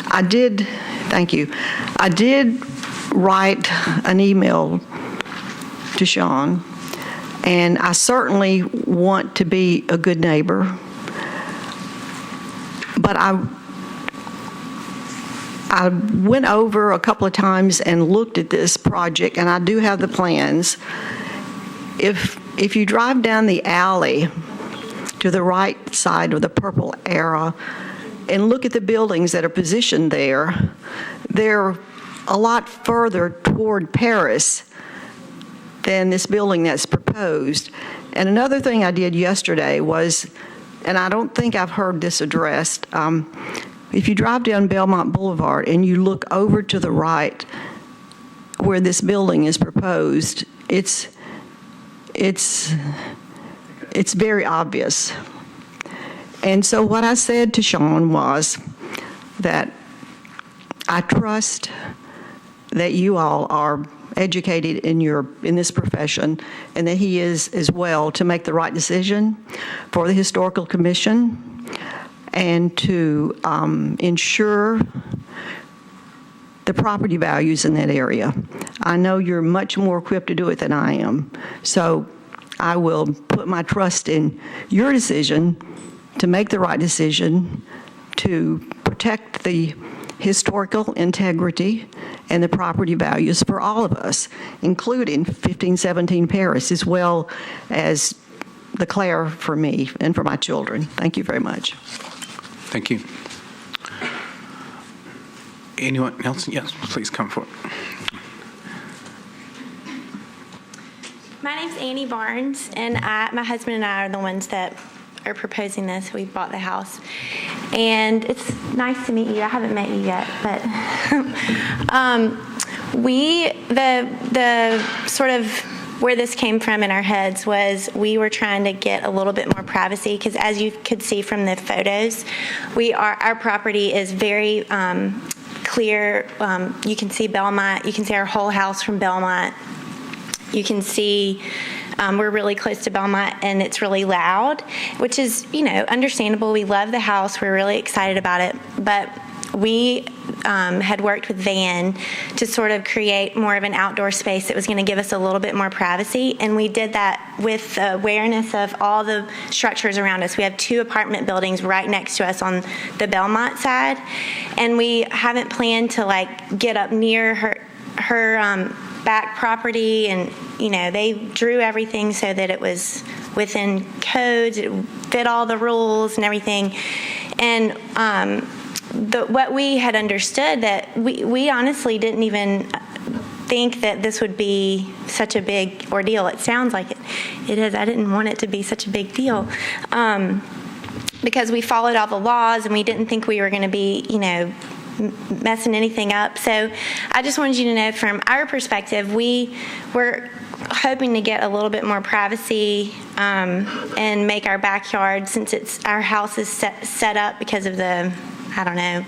I did write an email to Sean, and I certainly want to be a good neighbor. But I went over a couple of times and looked at this project, and I do have the plans. If you drive down the alley to the right side of the purple arrow and look at the buildings that are positioned there, they're a lot further toward Paris than this building that's proposed. And another thing I did yesterday was, and I don't think I've heard this addressed, if you drive down Belmont Boulevard and you look over to the right where this building is proposed, it's very obvious. And so what I said to Sean was that I trust that you all are educated in this profession, and that he is as well, to make the right decision for the Historical Commission and to ensure the property values in that area. I know you're much more equipped to do it than I am, so I will put my trust in your decision to make the right decision to protect the historical integrity and the property values for all of us, including 1517 Paris, as well as the Claire for me and for my children. Thank you very much. Thank you. Anyone else? Yes, please come forward. My name's Annie Barnes, and my husband and I are the ones that are proposing this. We bought the house, and it's nice to meet you. I haven't met you yet, but the sort of where this came from in our heads was we were trying to get a little bit more privacy, because as you could see from the photos, our property is very clear. You can see Belmont. You can see our whole house from Belmont. You can see we're really close to Belmont, and it's really loud, which is, understandable. We love the house. We're really excited about it. But we had worked with Van to sort of create more of an outdoor space that was going to give us a little bit more privacy, and we did that with the awareness of all the structures around us. We have 2 apartment buildings right next to us on the Belmont side, and we haven't planned to get up near her back property, and they drew everything so that it was within codes, it fit all the rules and everything. And what we had understood, that we honestly didn't even think that this would be such a big ordeal. It sounds like it is. I didn't want it to be such a big deal. Because we followed all the laws and we didn't think we were going to be, messing anything up. So I just wanted you to know from our perspective, we were hoping to get a little bit more privacy and make our backyard, since our house is set up because of the, I don't know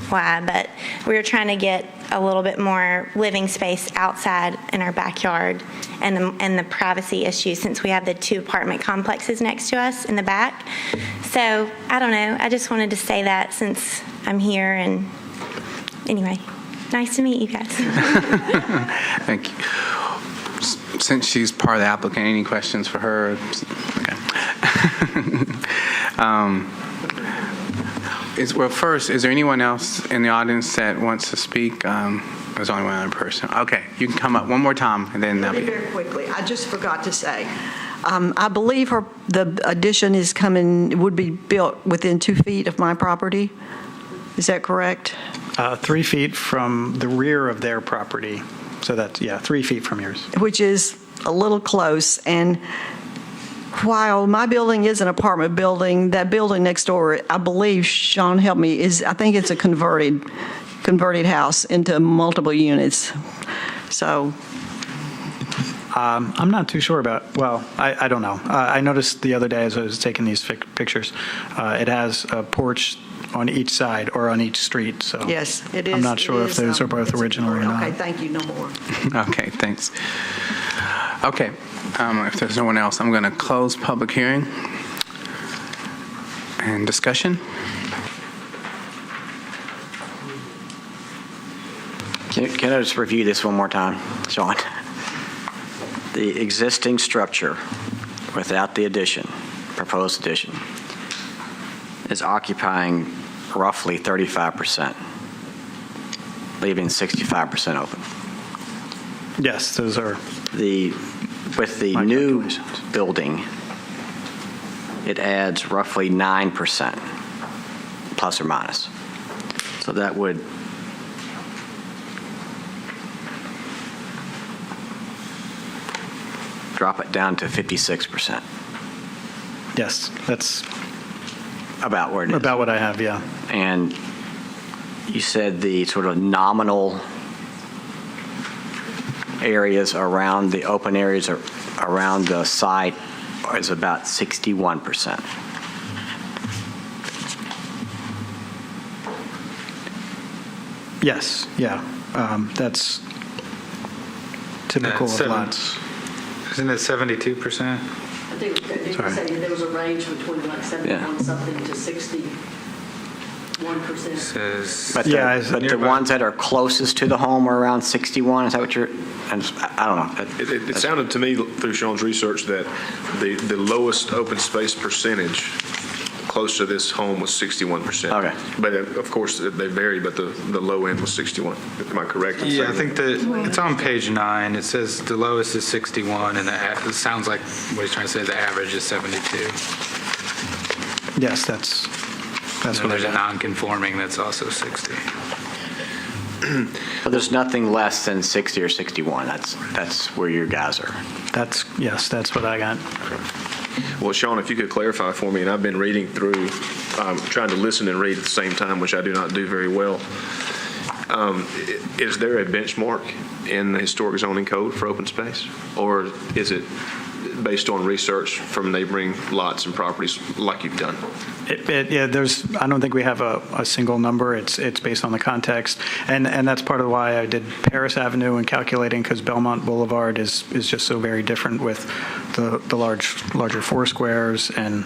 why, but we were trying to get a little bit more living space outside in our backyard and the privacy issue, since we have the 2 apartment complexes next to us in the back. So I don't know. I just wanted to say that since I'm here. And anyway, nice to meet you guys. Thank you. Since she's part of the applicant, any questions for her? Okay. Well, first, is there anyone else in the audience that wants to speak? There's only one other person. Okay, you can come up one more time, and then Really very quickly, I just forgot to say, I believe the addition would be built within 2 feet of my property. Is that correct? 3 feet from the rear of their property. So that's, 3 feet from yours. Which is a little close. And while my building is an apartment building, that building next door, I believe, Sean, help me, I think it's a converted house into multiple units. So I'm not too sure about, I don't know. I noticed the other day as I was taking these pictures, it has a porch on each side or on each street. So yes, it is. I'm not sure if those are both original or not. Okay, thank you. No more. Okay, thanks. Okay, if there's no one else, I'm going to close public hearing and discussion. Can I just review this one more time, Sean? The existing structure without the addition, proposed addition, is occupying roughly 35%, leaving 65% open. Yes, those are With the my new calculations. building, it adds roughly 9%, plus or minus. So that would drop it down to 56%, Yes, that's about where it is. about what I have, yeah. And you said the sort of nominal areas around the open areas around the site is about 61%. Yes, yeah. That's typical of lots. Isn't it 72%? I think you Sorry. said there was a range between like 71 something to 61%. Says But, Yeah, but the ones that are closest to the home are around 61. Is that what you're? I don't know. It sounded to me through Sean's research that the lowest open space percentage close to this home was 61%. Okay. But of course, they vary, but the low end was 61. Am I correct? in Yeah, I saying think it's on page 9. It says the lowest is 61, and it sounds like what he's trying to say, the average is 72. Yes, that's And what I there's a got. non-conforming that's also 60. But there's nothing less than 60 or 61. That's where your guys are. That's what I got. Well, Sean, if you could clarify for me, and I've been reading through, trying to listen and read at the same time, which I do not do very well. Is there a benchmark in the historic zoning code for open space? Or is it based on research from neighboring lots and properties like you've done? Yeah, I don't think we have a single number. It's based on the context. And that's part of why I did Paris Avenue and calculating, because Belmont Boulevard is just so very different with the larger four squares and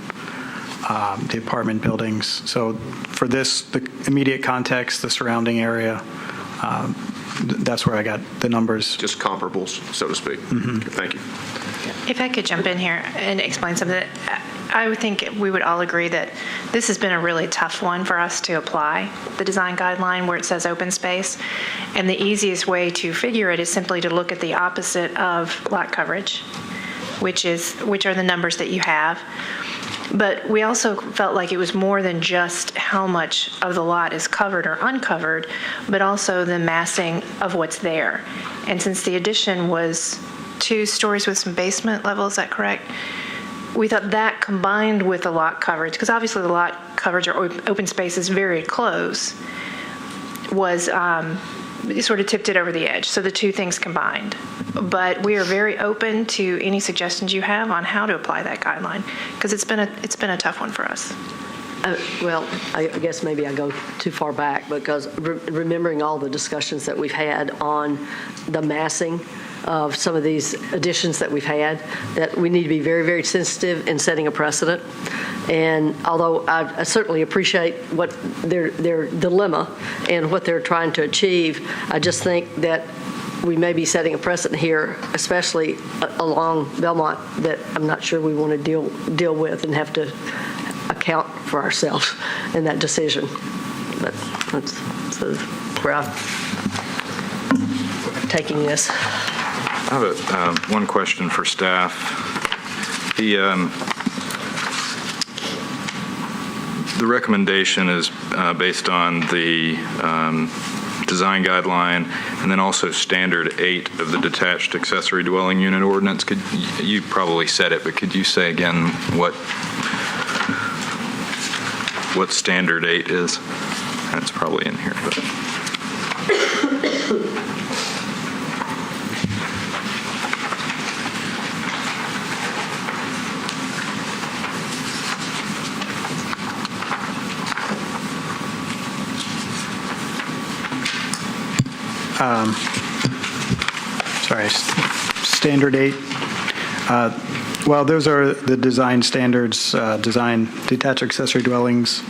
the apartment buildings. So for this, the immediate context, the surrounding area, that's where I got the numbers. Just comparables, so to speak. Mm-hmm. Thank you. If I could jump in here and explain something, I would think we would all agree that this has been a really tough one for us to apply, the design guideline where it says open space. And the easiest way to figure it is simply to look at the opposite of lot coverage, which are the numbers that you have. But we also felt like it was more than just how much of the lot is covered or uncovered, but also the massing of what's there. And since the addition was 2 stories with some basement level, is that correct? We thought that combined with the lot coverage, because obviously the lot coverage or open space is very close, was it sort of tipped it over the edge. So the 2 things combined. But we are very open to any suggestions you have on how to apply that guideline, because it's been a tough one for us. Well, I guess maybe I go too far back, because remembering all the discussions that we've had on the massing of some of these additions that we've had, that we need to be very, very sensitive in setting a precedent. And although I certainly appreciate what their dilemma and what they're trying to achieve, I just think that we may be setting a precedent here, especially along Belmont, that I'm not sure we want to deal with and have to account for ourselves in that decision. But that's where I'm taking this. I have one question for staff. The recommendation is based on the design guideline and then also standard 8 of the detached accessory dwelling unit ordinance. You probably said it, but could you say again what standard 8 is? It's probably in here, but. Sorry, standard 8. Well, those are the design standards. Design detached accessory dwellings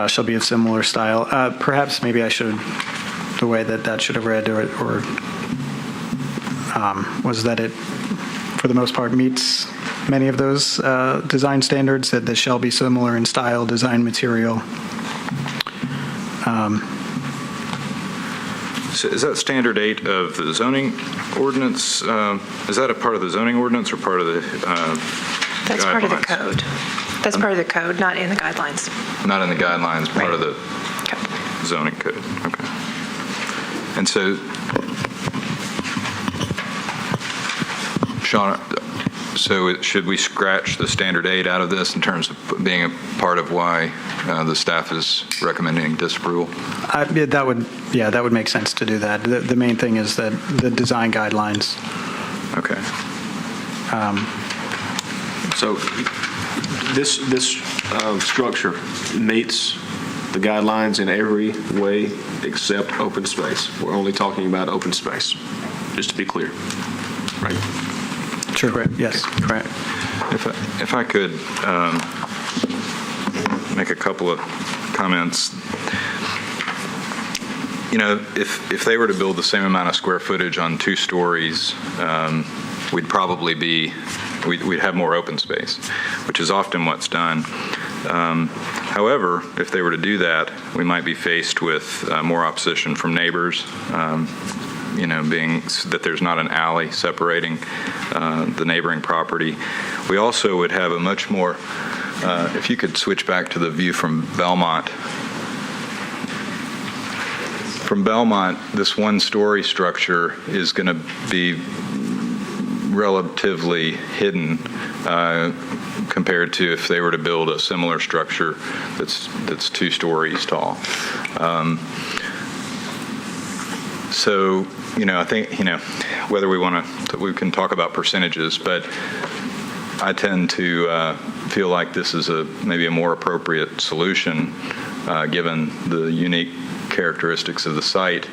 shall be of similar style. Perhaps maybe I should, the way that should have read, or was that it, for the most part, meets many of those design standards, that this shall be similar in style, design, material. So is that standard 8 of the zoning ordinance? Is that a part of the zoning ordinance or part of the That's guidelines? part of the code. That's part of the code, not in the guidelines. Not in the guidelines, part of the zoning code. Okay. And so, Sean, so should we scratch the standard 8 out of this in terms of being a part of why the staff is recommending disapproval? That would make sense to do that. The main thing is that the design guidelines. Okay. So this structure meets the guidelines in every way except open space. We're only talking about open space, just to be clear, right? Sure, correct. Yes, correct. If I could make a couple of comments. You know, if they were to build the same amount of square footage on 2 stories, we'd probably we'd have more open space, which is often what's done. However, if they were to do that, we might be faced with more opposition from neighbors, being that there's not an alley separating the neighboring property. We also would have a much more, if you could switch back to the view from Belmont. From Belmont, this 1-story structure is going to be relatively hidden compared to if they were to build a similar structure that's 2 stories tall. So, I think, whether we can talk about percentages, but I tend to feel like this is maybe a more appropriate solution given the unique characteristics of the site,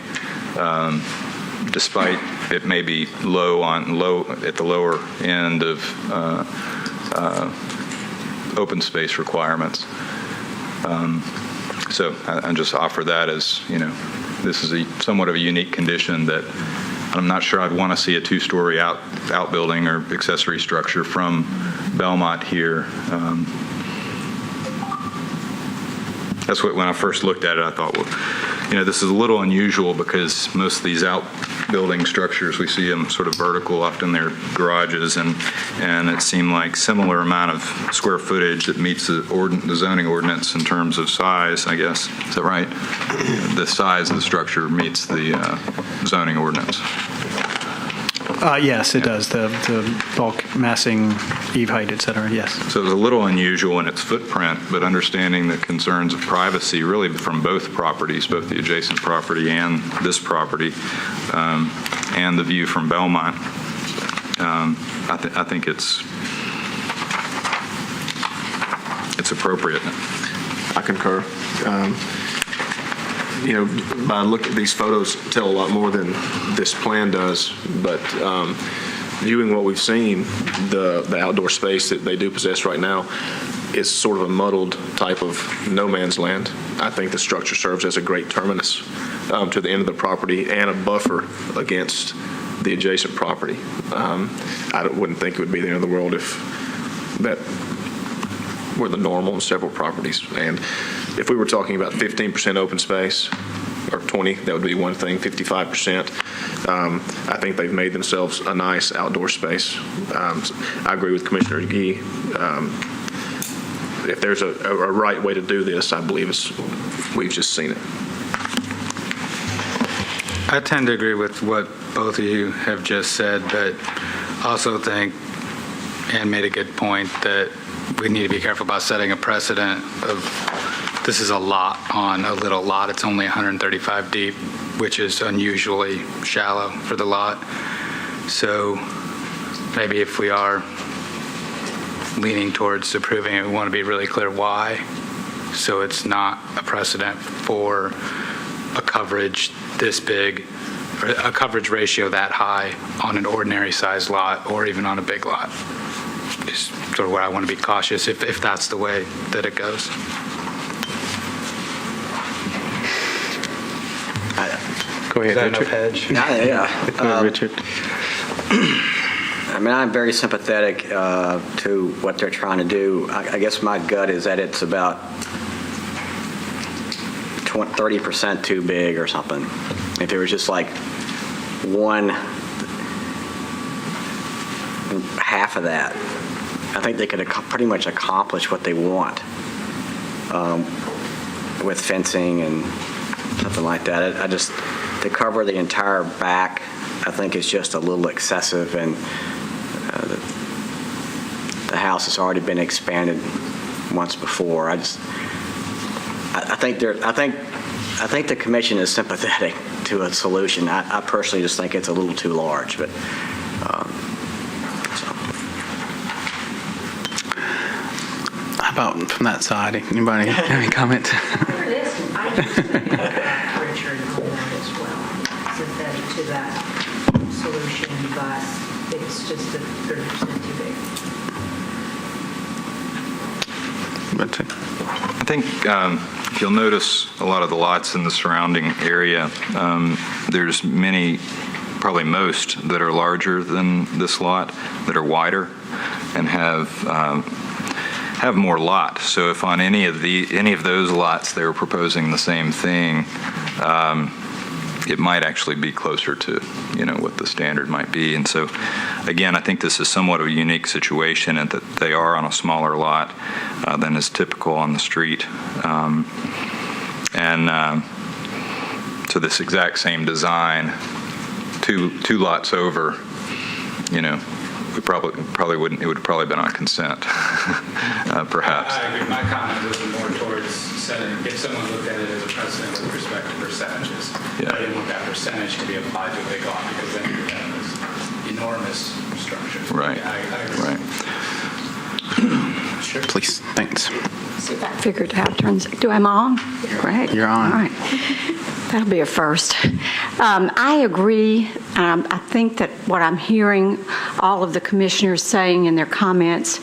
despite it may be low at the lower end of open space requirements. So I just offer that as, this is somewhat of a unique condition that I'm not sure I'd want to see a 2-story outbuilding or accessory structure from Belmont here. That's what, when I first looked at it, I thought, well, this is a little unusual because most of these building structures. We see them sort of vertical, often they're garages, and it seemed like similar amount of square footage that meets the zoning ordinance in terms of size, I guess. Is that right? The size of the structure meets the zoning ordinance. Yes, it does. The bulk massing, eave height, et cetera, yes. So it was a little unusual in its footprint, but understanding the concerns of privacy really from both properties, both the adjacent property and this property, and the view from Belmont, I think it's appropriate. I concur. By looking at these photos, tell a lot more than this plan does. But viewing what we've seen, the outdoor space that they do possess right now is sort of a muddled type of no man's land. I think the structure serves as a great terminus to the end of the property and a buffer against the adjacent property. I wouldn't think it would be the end of the world if that were the normal in several properties. And if we were talking about 15% open space or 20, that would be one thing. 55%, I think they've made themselves a nice outdoor space. I agree with Commissioner Gee. If there's a right way to do this, I believe we've just seen it. I tend to agree with what both of you have just said, but also think, Ann made a good point, that we need to be careful about setting a precedent of this is a lot on a little lot. It's only 135 deep, which is unusually shallow for the lot. So maybe if we are leaning towards approving it, we want to be really clear why, so it's not a precedent for a coverage this big, or a coverage ratio that high on an ordinary sized lot or even on a big lot. Is sort of where I want to be cautious if that's the way that it goes. Go ahead, Richard. Yeah. Richard. I mean, I'm very sympathetic to what they're trying to do. I guess my gut is that it's about 30% too big or something. If there was just like one half of that, I think they could pretty much accomplish what they want with fencing and something like that. To cover the entire back, I think is just a little excessive, and the house has already been expanded once before. I think the commission is sympathetic to a solution. I personally just think it's a little too large, but. How about from that side? Anybody have any comment? I understand Richard on that as well, sympathetic to that solution, but it's just a 30% too big. I think if you'll notice a lot of the lots in the surrounding area, there's many, probably most, that are larger than this lot, that are wider and have more lot. So if on any of those lots they were proposing the same thing, it might actually be closer to what the standard might be. And so again, I think this is somewhat of a unique situation in that they are on a smaller lot than is typical on the street. So this exact same design, two lots over, we probably wouldn't. It would have probably been on consent, perhaps. I agree. My comment was more towards setting. If someone looked at it as a precedent with respect to percentages, I didn't want that percentage to be applied to a big lot, because then you would have this enormous structure. Right. I agree. Right. Sure. Please. Thanks. See if I figured how it turns. Am I on? Great. You're on. All right. That'll be a first. I agree. I think that what I'm hearing all of the commissioners saying in their comments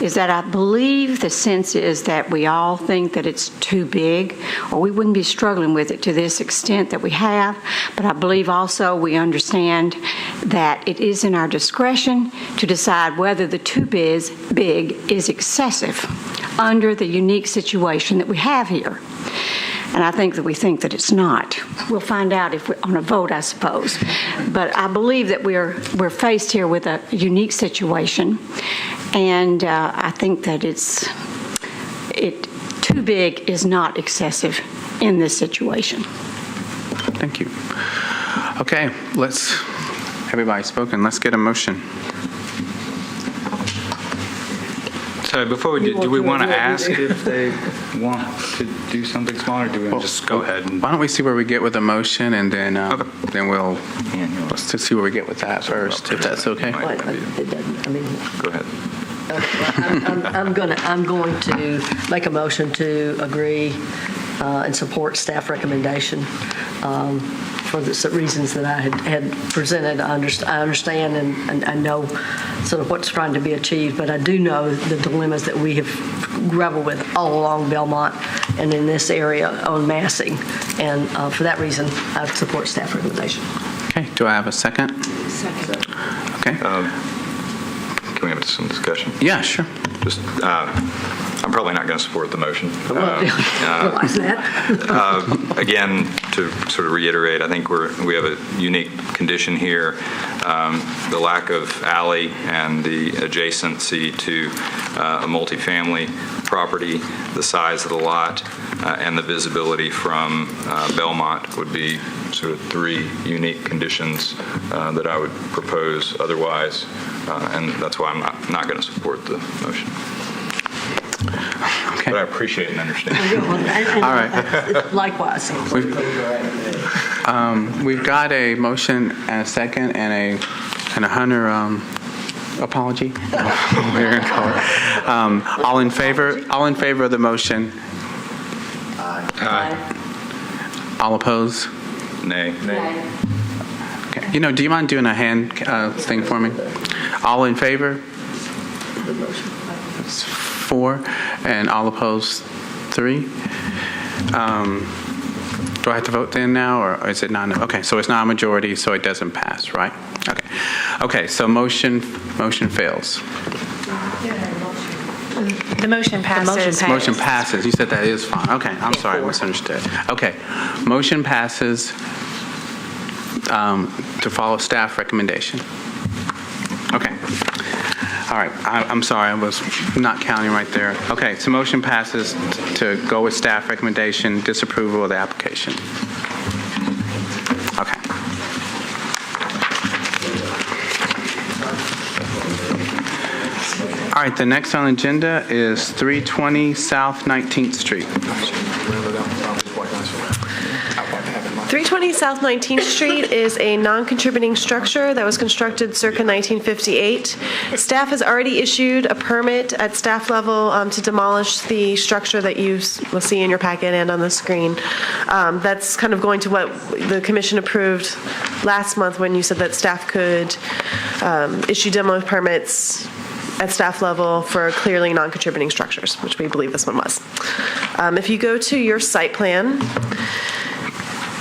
is that I believe the sense is that we all think that it's too big, or we wouldn't be struggling with it to this extent that we have. But I believe also we understand that it is in our discretion to decide whether the too big is excessive under the unique situation that we have here. And I think that it's not. We'll find out on a vote, I suppose. But I believe that we're faced here with a unique situation, and I think that too big is not excessive in this situation. Thank you. Okay, everybody's spoken. Let's get a motion. So before we do we want to ask if they want to do something smaller, or do we want to just go ahead and... Why don't we see where we get with the motion, and then let's just see where we get with that first, if that's okay. It doesn't, I mean, Go ahead. I'm going to make a motion to agree and support staff recommendation for the reasons that I had presented. I understand and I know sort of what's trying to be achieved, but I do know the dilemmas that we have grappled with all along Belmont and in this area on massing. And for that reason, I support staff recommendation. Okay, do I have a second? Second. Okay. Can we have some discussion? Yeah, sure. Just, I'm probably not going to support the motion. Realize that. Again, to sort of reiterate, I think we have a unique condition here. The lack of alley and the adjacency to a multifamily property, the size of the lot, and the visibility from Belmont would be sort of three unique conditions that I would propose otherwise, and that's why I'm not going to support the motion. Okay. But I appreciate and understand. All right. Likewise. We've got a motion and a second and a Hunter apology. All in favor of the motion? Aye. All opposed? Nay. Okay. Do you mind doing a hand thing for me? All in favor? That's 4, and all opposed 3. Do I have to vote then now, or is it not? Okay, so it's not a majority, so it doesn't pass, right? Okay, so motion fails. The motion passes. Motion passes. You said that is fine. Okay, I'm sorry, I misunderstood. Okay, motion passes to follow staff recommendation. Okay. All right, I'm sorry, I was not counting right there. Okay, so motion passes to go with staff recommendation, disapproval of the application. Okay. All right, the next on the agenda is 320 South 19th Street. 320 South 19th Street is a non-contributing structure that was constructed circa 1958. Staff has already issued a permit at staff level to demolish the structure that you will see in your packet and on the screen. That's kind of going to what the commission approved last month when you said that staff could issue demo permits at staff level for clearly non-contributing structures, which we believe this one was. If you go to your site plan,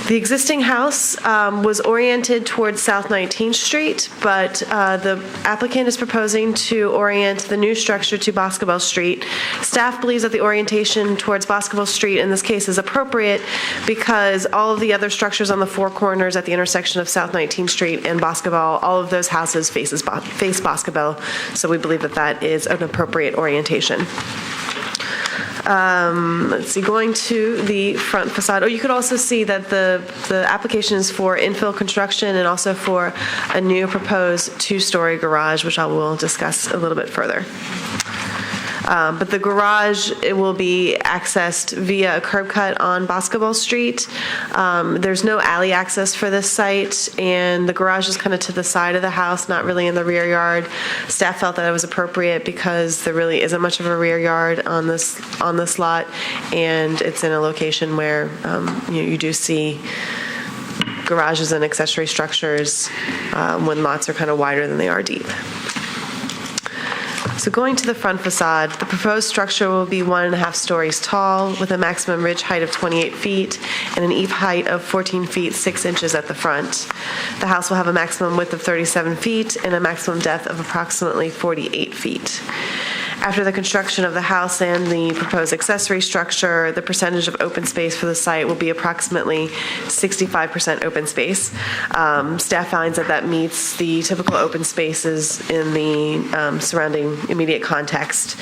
the existing house was oriented towards South 19th Street, but the applicant is proposing to orient the new structure to Boscobel Street. Staff believes that the orientation towards Boscobel Street in this case is appropriate because all of the other structures on the four corners at the intersection of South 19th Street and Boscobel, all of those houses face Boscobel, so we believe that that is an appropriate orientation. Let's see, going to the front facade. Oh, you could also see that the application is for infill construction and also for a new proposed two-story garage, which I will discuss a little bit further. But the garage, it will be accessed via a curb cut on Boscobel Street. There's no alley access for this site, and the garage is kind of to the side of the house, not really in the rear yard. Staff felt that it was appropriate because there really isn't much of a rear yard on this lot, and it's in a location where you do see garages and accessory structures when lots are kind of wider than they are deep. So going to the front facade, the proposed structure will be 1.5 stories tall with a maximum ridge height of 28 feet and an eave height of 14 feet 6 inches at the front. The house will have a maximum width of 37 feet and a maximum depth of approximately 48 feet. After the construction of the house and the proposed accessory structure, the percentage of open space for the site will be approximately 65% open space. Staff finds that that meets the typical open spaces in the surrounding immediate context,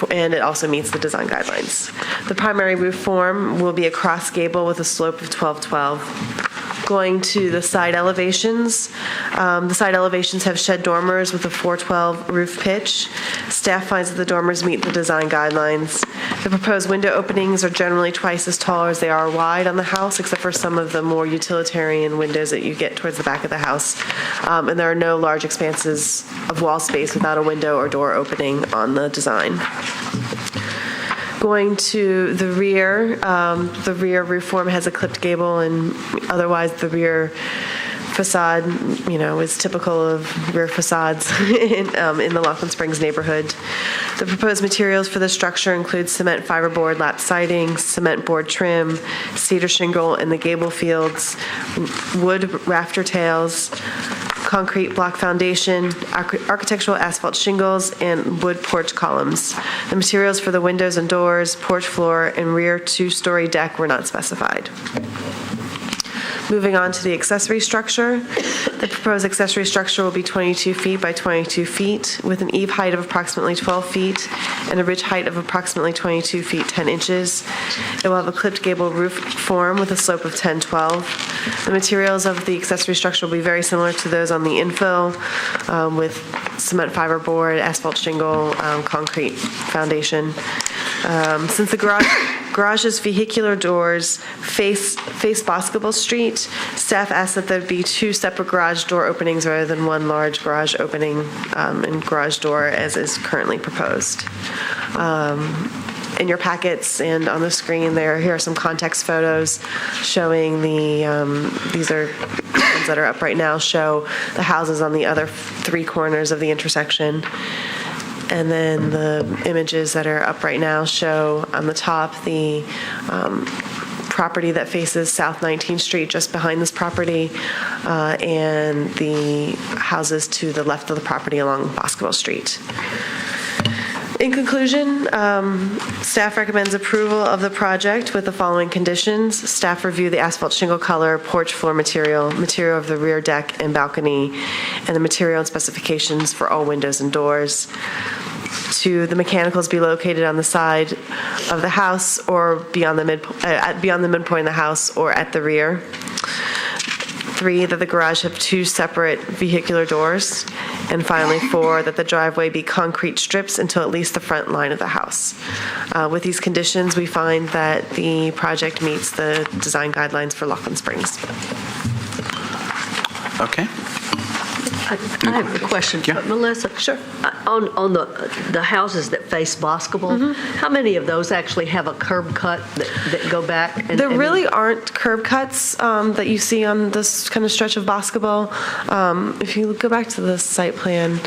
and it also meets the design guidelines. The primary roof form will be a cross gable with a slope of 1212. Going to the side elevations. The side elevations have shed dormers with a 412 roof pitch. Staff finds that the dormers meet the design guidelines. The proposed window openings are generally twice as tall as they are wide on the house, except for some of the more utilitarian windows that you get towards the back of the house. And there are no large expanses of wall space without a window or door opening on the design. Going to the rear roof form has a clipped gable, and otherwise the rear facade, is typical of rear facades in the Laughlin Springs neighborhood. The proposed materials for the structure include cement fiberboard lap siding, cement board trim, cedar shingle in the gable fields, wood rafter tails, concrete block foundation, architectural asphalt shingles, and wood porch columns. The materials for the windows and doors, porch floor, and rear two-story deck were not specified. Moving on to the accessory structure. The proposed accessory structure will be 22 feet by 22 feet with an eave height of approximately 12 feet and a ridge height of approximately 22 feet 10 inches. It will have a clipped gable roof form with a slope of 10-12. The materials of the accessory structure will be very similar to those on the infill, with cement fiberboard, asphalt shingle, concrete foundation. Since the garage's vehicular doors face Boscobel Street, staff asked that there be two separate garage door openings rather than one large garage opening and garage door as is currently proposed. In your packets and on the screen here are some context photos showing these are ones that are up right now, show the houses on the other three corners of the intersection. And then the images that are up right now show on the top the property that faces South 19th Street just behind this property, and the houses to the left of the property along Boscobel Street. In conclusion, staff recommends approval of the project with the following conditions. Staff review the asphalt shingle color, porch floor material of the rear deck and balcony, and the material and specifications for all windows and doors. 2, the mechanicals be located on the side of the house or beyond the midpoint of the house or at the rear. 3, that the garage have 2 separate vehicular doors. And finally, 4, that the driveway be concrete strips until at least the front line of the house. With these conditions, we find that the project meets the design guidelines for Laughlin Springs. Okay. I have a question. Yeah. Melissa, sure. On the houses that face Boscobel, how many of those actually have a curb cut that go back? There really aren't curb cuts that you see on this kind of stretch of Boscobel. If you go back to the site plan,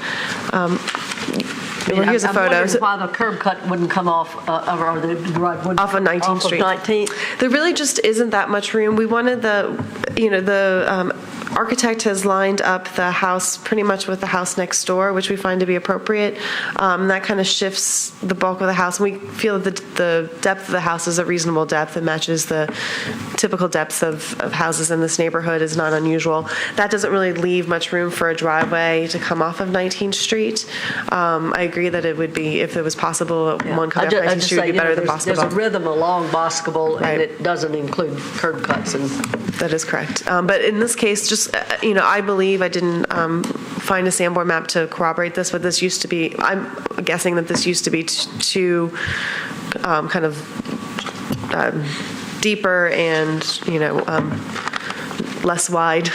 well, here's a photo. I'm wondering why the curb cut wouldn't come off, or the garage wouldn't off of 19th Street. 19th. There really just isn't that much room. We wanted the architect has lined up the house pretty much with the house next door, which we find to be appropriate. That kind of shifts the bulk of the house. And we feel that the depth of the house is a reasonable depth. It matches the typical depths of houses in this neighborhood, is not unusual. That doesn't really leave much room for a driveway to come off of 19th Street. I agree that it would be, if it was possible, one coming off 19th Street would be better than Boscobel. There's a rhythm along Boscobel, Right. and it doesn't include curb cuts. That is correct. But in this case, just, I believe I didn't find a Sanborn map to corroborate this, but this used to be, I'm guessing that this used to be two kind of deeper and, less wide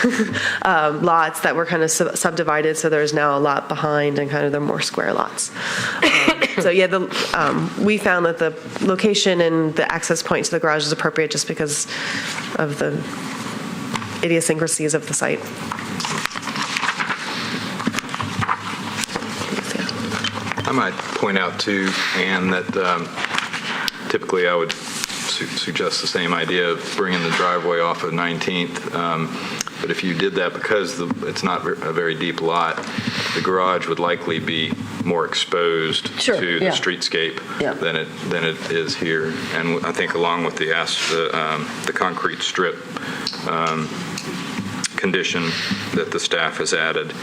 lots that were kind of subdivided, so there's now a lot behind and kind of they're more square lots. So yeah, we found that the location and the access point to the garage is appropriate just because of the idiosyncrasies of the site. I might point out too, Ann, that typically I would suggest the same idea of bringing the driveway off of 19th. But if you did that because it's not a very deep lot, the garage would likely be more exposed Sure, to the yeah. streetscape Yeah. than it is here. And I think along with the concrete strip condition that the staff has added,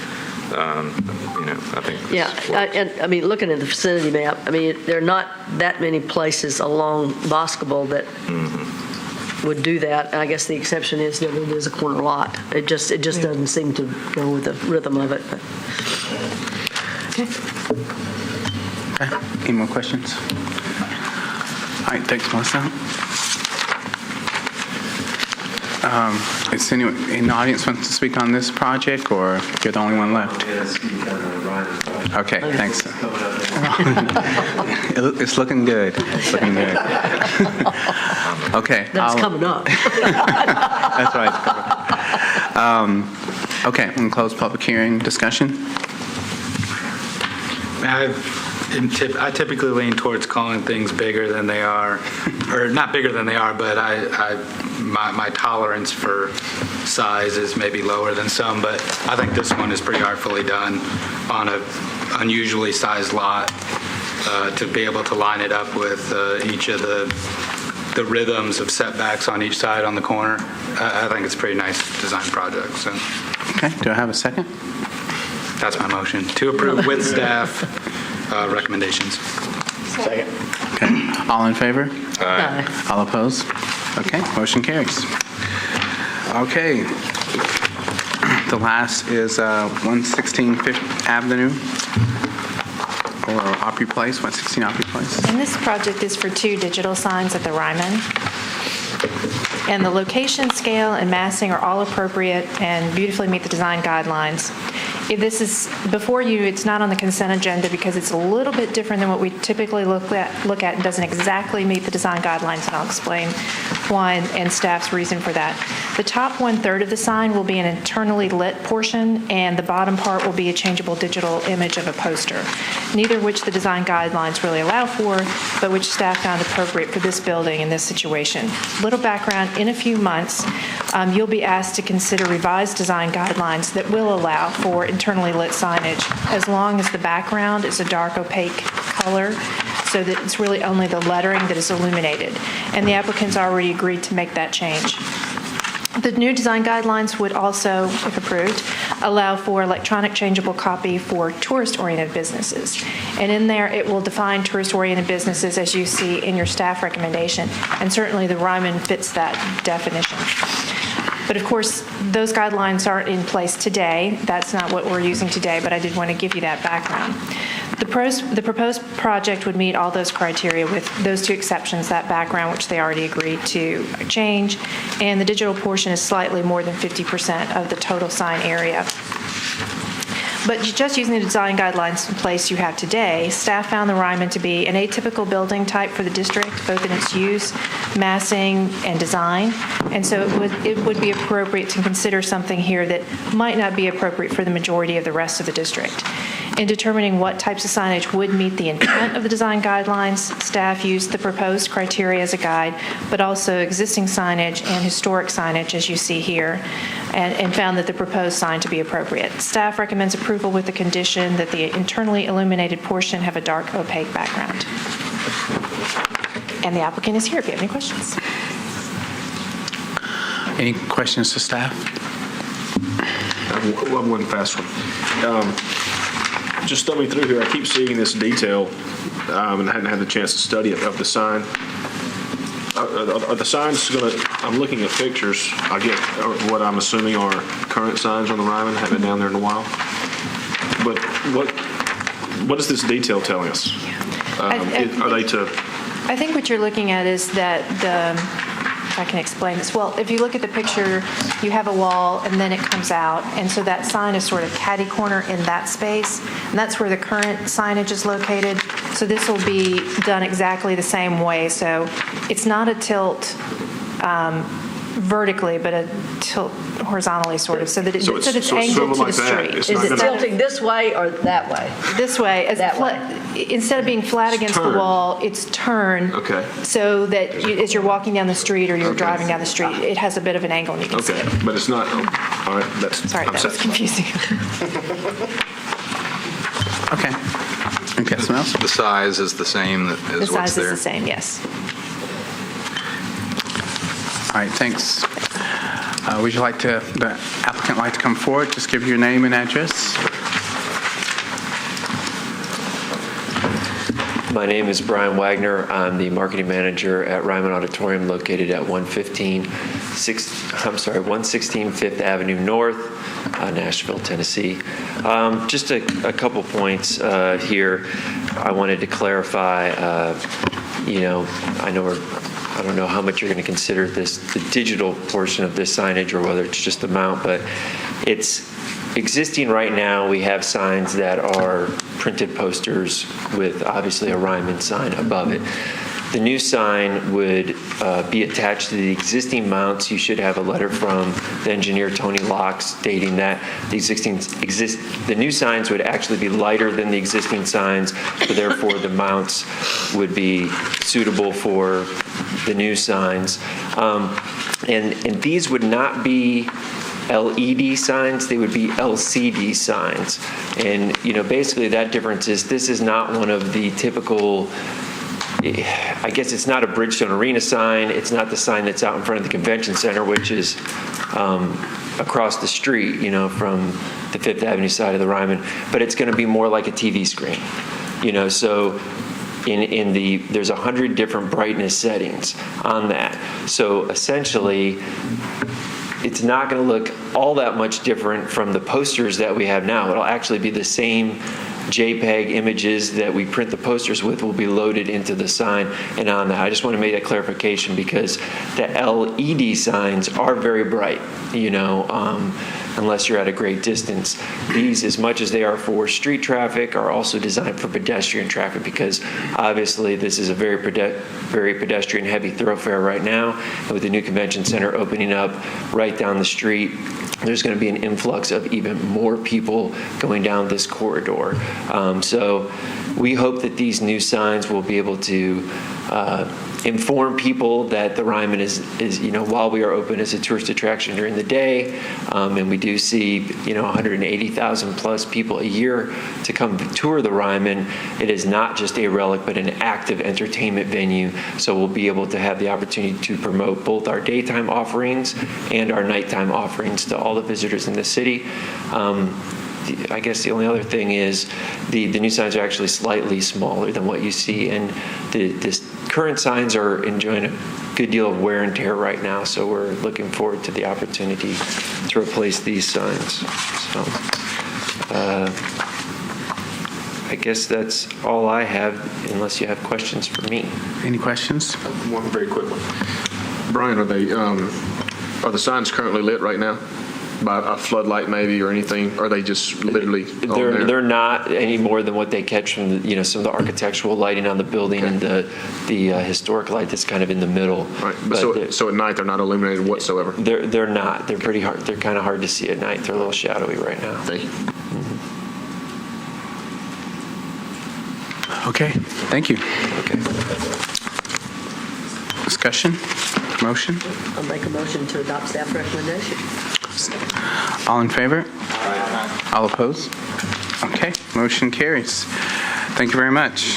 I think this Yeah, works. I mean, looking at the vicinity map, I mean, there are not that many places along Boscobel that would do that. And I guess the exception is that it is a corner lot. It just doesn't seem to go with the rhythm of it. But. Okay. Any more questions? All right, thanks, Melissa. Is anyone in the audience wants to speak on this project, or you're the only one left? Okay, thanks. It's looking good. It's looking good. Okay. That's coming up. That's right. Okay, I'm going to close public hearing discussion. I typically lean towards calling things bigger than they are, or not bigger than they are, but my tolerance for size is maybe lower than some, but I think this one is pretty artfully done on an unusually sized lot to be able to line it up with each of the rhythms of setbacks on each side on the corner. I think it's a pretty nice design project. So. Okay, do I have a second? That's my motion, to approve with staff recommendations. Second. Okay, all in favor? Aye. All opposed? Okay, motion carries. Okay, the last is 116 Fifth Avenue, or Opry Place, 116 Opry Place. And this project is for 2 digital signs at the Ryman. And the location, scale, and massing are all appropriate and beautifully meet the design guidelines. If this is before you, it's not on the consent agenda because it's a little bit different than what we typically look at and doesn't exactly meet the design guidelines, and I'll explain why and staff's reason for that. The top 1/3 of the sign will be an internally lit portion, and the bottom part will be a changeable digital image of a poster, neither of which the design guidelines really allow for, but which staff found appropriate for this building in this situation. Little background, in a few months, you'll be asked to consider revised design guidelines that will allow for internally lit signage as long as the background is a dark opaque color so that it's really only the lettering that is illuminated. And the applicants already agreed to make that change. The new design guidelines would also, if approved, allow for electronic changeable copy for tourist-oriented businesses. And in there, it will define tourist-oriented businesses as you see in your staff recommendation, and certainly the Ryman fits that definition. But of course, those guidelines aren't in place today. That's not what we're using today, but I did want to give you that background. The proposed project would meet all those criteria with those 2 exceptions, that background, which they already agreed to change, and the digital portion is slightly more than 50% of the total sign area. But just using the design guidelines in place you have today, staff found the Ryman to be an atypical building type for the district, both in its use, massing, and design. And so it would be appropriate to consider something here that might not be appropriate for the majority of the rest of the district. In determining what types of signage would meet the intent of the design guidelines, staff used the proposed criteria as a guide, but also existing signage and historic signage, as you see here, and found that the proposed sign to be appropriate. Staff recommends approval with the condition that the internally illuminated portion have a dark opaque background. And the applicant is here if you have any questions. Any questions to staff? One fast one. Just throw me through here. I keep seeing this detail, and I hadn't had the chance to study it, of the sign. Are the signs going to, I'm looking at pictures, I get what I'm assuming are current signs on the Ryman, haven't been down there in a while. But what is this detail telling us? Are they to... I think what you're looking at is that if I can explain this. Well, if you look at the picture, you have a wall and then it comes out, and so that sign is sort of catty corner in that space, and that's where the current signage is located. So this will be done exactly the same way. So it's not a tilt vertically, but a tilt horizontally, sort of, so that it's angled to the street. Is it tilting this way or that way? This way. Instead of being flat against the wall, it's turned so that as you're walking down the street or you're driving down the street, it has a bit of an angle and you can see it. But it's not, All right, that's. Sorry, I'm that was satisfied. confusing. Okay. Okay, something else? The size is the same as The what's size there? is the same, yes. All right, thanks. Would you like to, the applicant like to come forward? Just give your name and address. My name is Brian Wagner. I'm the marketing manager at Ryman Auditorium located at 116 Fifth Avenue North, Nashville, Tennessee. Just a couple points here. I wanted to clarify, I don't know how much you're going to consider this, the digital portion of this signage or whether it's just the mount, but it's existing right now. We have signs that are printed posters with obviously a Ryman sign above it. The new sign would be attached to the existing mounts. You should have a letter from the engineer, Tony Locke, stating that the new signs would actually be lighter than the existing signs, so therefore the mounts would be suitable for the new signs. And these would not be LED signs, they would be LCD signs. And, basically that difference is this is not one of the typical, I guess it's not a Bridgestone Arena sign. It's not the sign that's out in front of the convention center, which is across the street, from the Fifth Avenue side of the Ryman. But it's going to be more like a TV screen, so there's 100 different brightness settings on that. So essentially, it's not going to look all that much different from the posters that we have now. It'll actually be the same JPEG images that we print the posters with will be loaded into the sign and on that. I just want to make that clarification because the LED signs are very bright, unless you're at a great distance. These, as much as they are for street traffic, are also designed for pedestrian traffic because obviously this is a very pedestrian heavy thoroughfare right now. And with the new convention center opening up right down the street, there's going to be an influx of even more people going down this corridor. So we hope that these new signs will be able to inform people that the Ryman is while we are open as a tourist attraction during the day, and we do see 180,000 plus people a year to come tour the Ryman. It is not just a relic but an active entertainment venue, so we'll be able to have the opportunity to promote both our daytime offerings and our nighttime offerings to all the visitors in the city. I guess the only other thing is the new signs are actually slightly smaller than what you see, and the current signs are enjoying a good deal of wear and tear right now, so we're looking forward to the opportunity to replace these signs. So I guess that's all I have, unless you have questions for me. Any questions? One very quick one. Brian, are the signs currently lit right now? By a floodlight maybe or anything? Or are they just literally They're not any more than what they catch from some of the architectural lighting on the building and the historic light that's kind of in the middle. Right. But so at night they're not illuminated whatsoever? They're not. They're pretty hard. They're kind of hard to see at night. They're a little shadowy right now. Thank you. Okay, thank you. Okay. Discussion? Motion? I'll make a motion to adopt staff recommendation. All in favor? All opposed? Okay, motion carries. Thank you very much.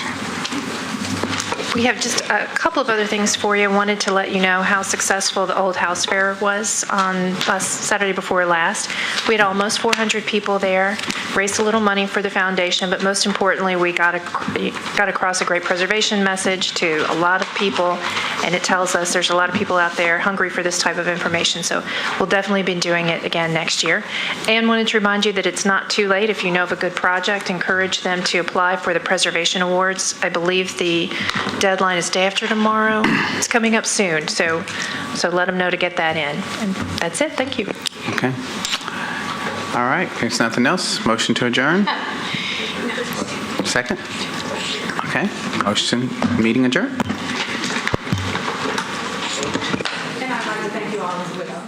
We have just a couple of other things for you. I wanted to let you know how successful the Old House Fair was on Saturday before last. We had almost 400 people there, raised a little money for the foundation, but most importantly, we got across a great preservation message to a lot of people, and it tells us there's a lot of people out there hungry for this type of information. So we'll definitely be doing it again next year. And wanted to remind you that it's not too late. If you know of a good project, encourage them to apply for the Preservation Awards. I believe the deadline is day after tomorrow. It's coming up soon, so let them know to get that in. And that's it. Thank you. Okay. All right, if there's nothing else, motion to adjourn? Second? Okay, motion, meeting adjourned. And I'd like to thank you all as well.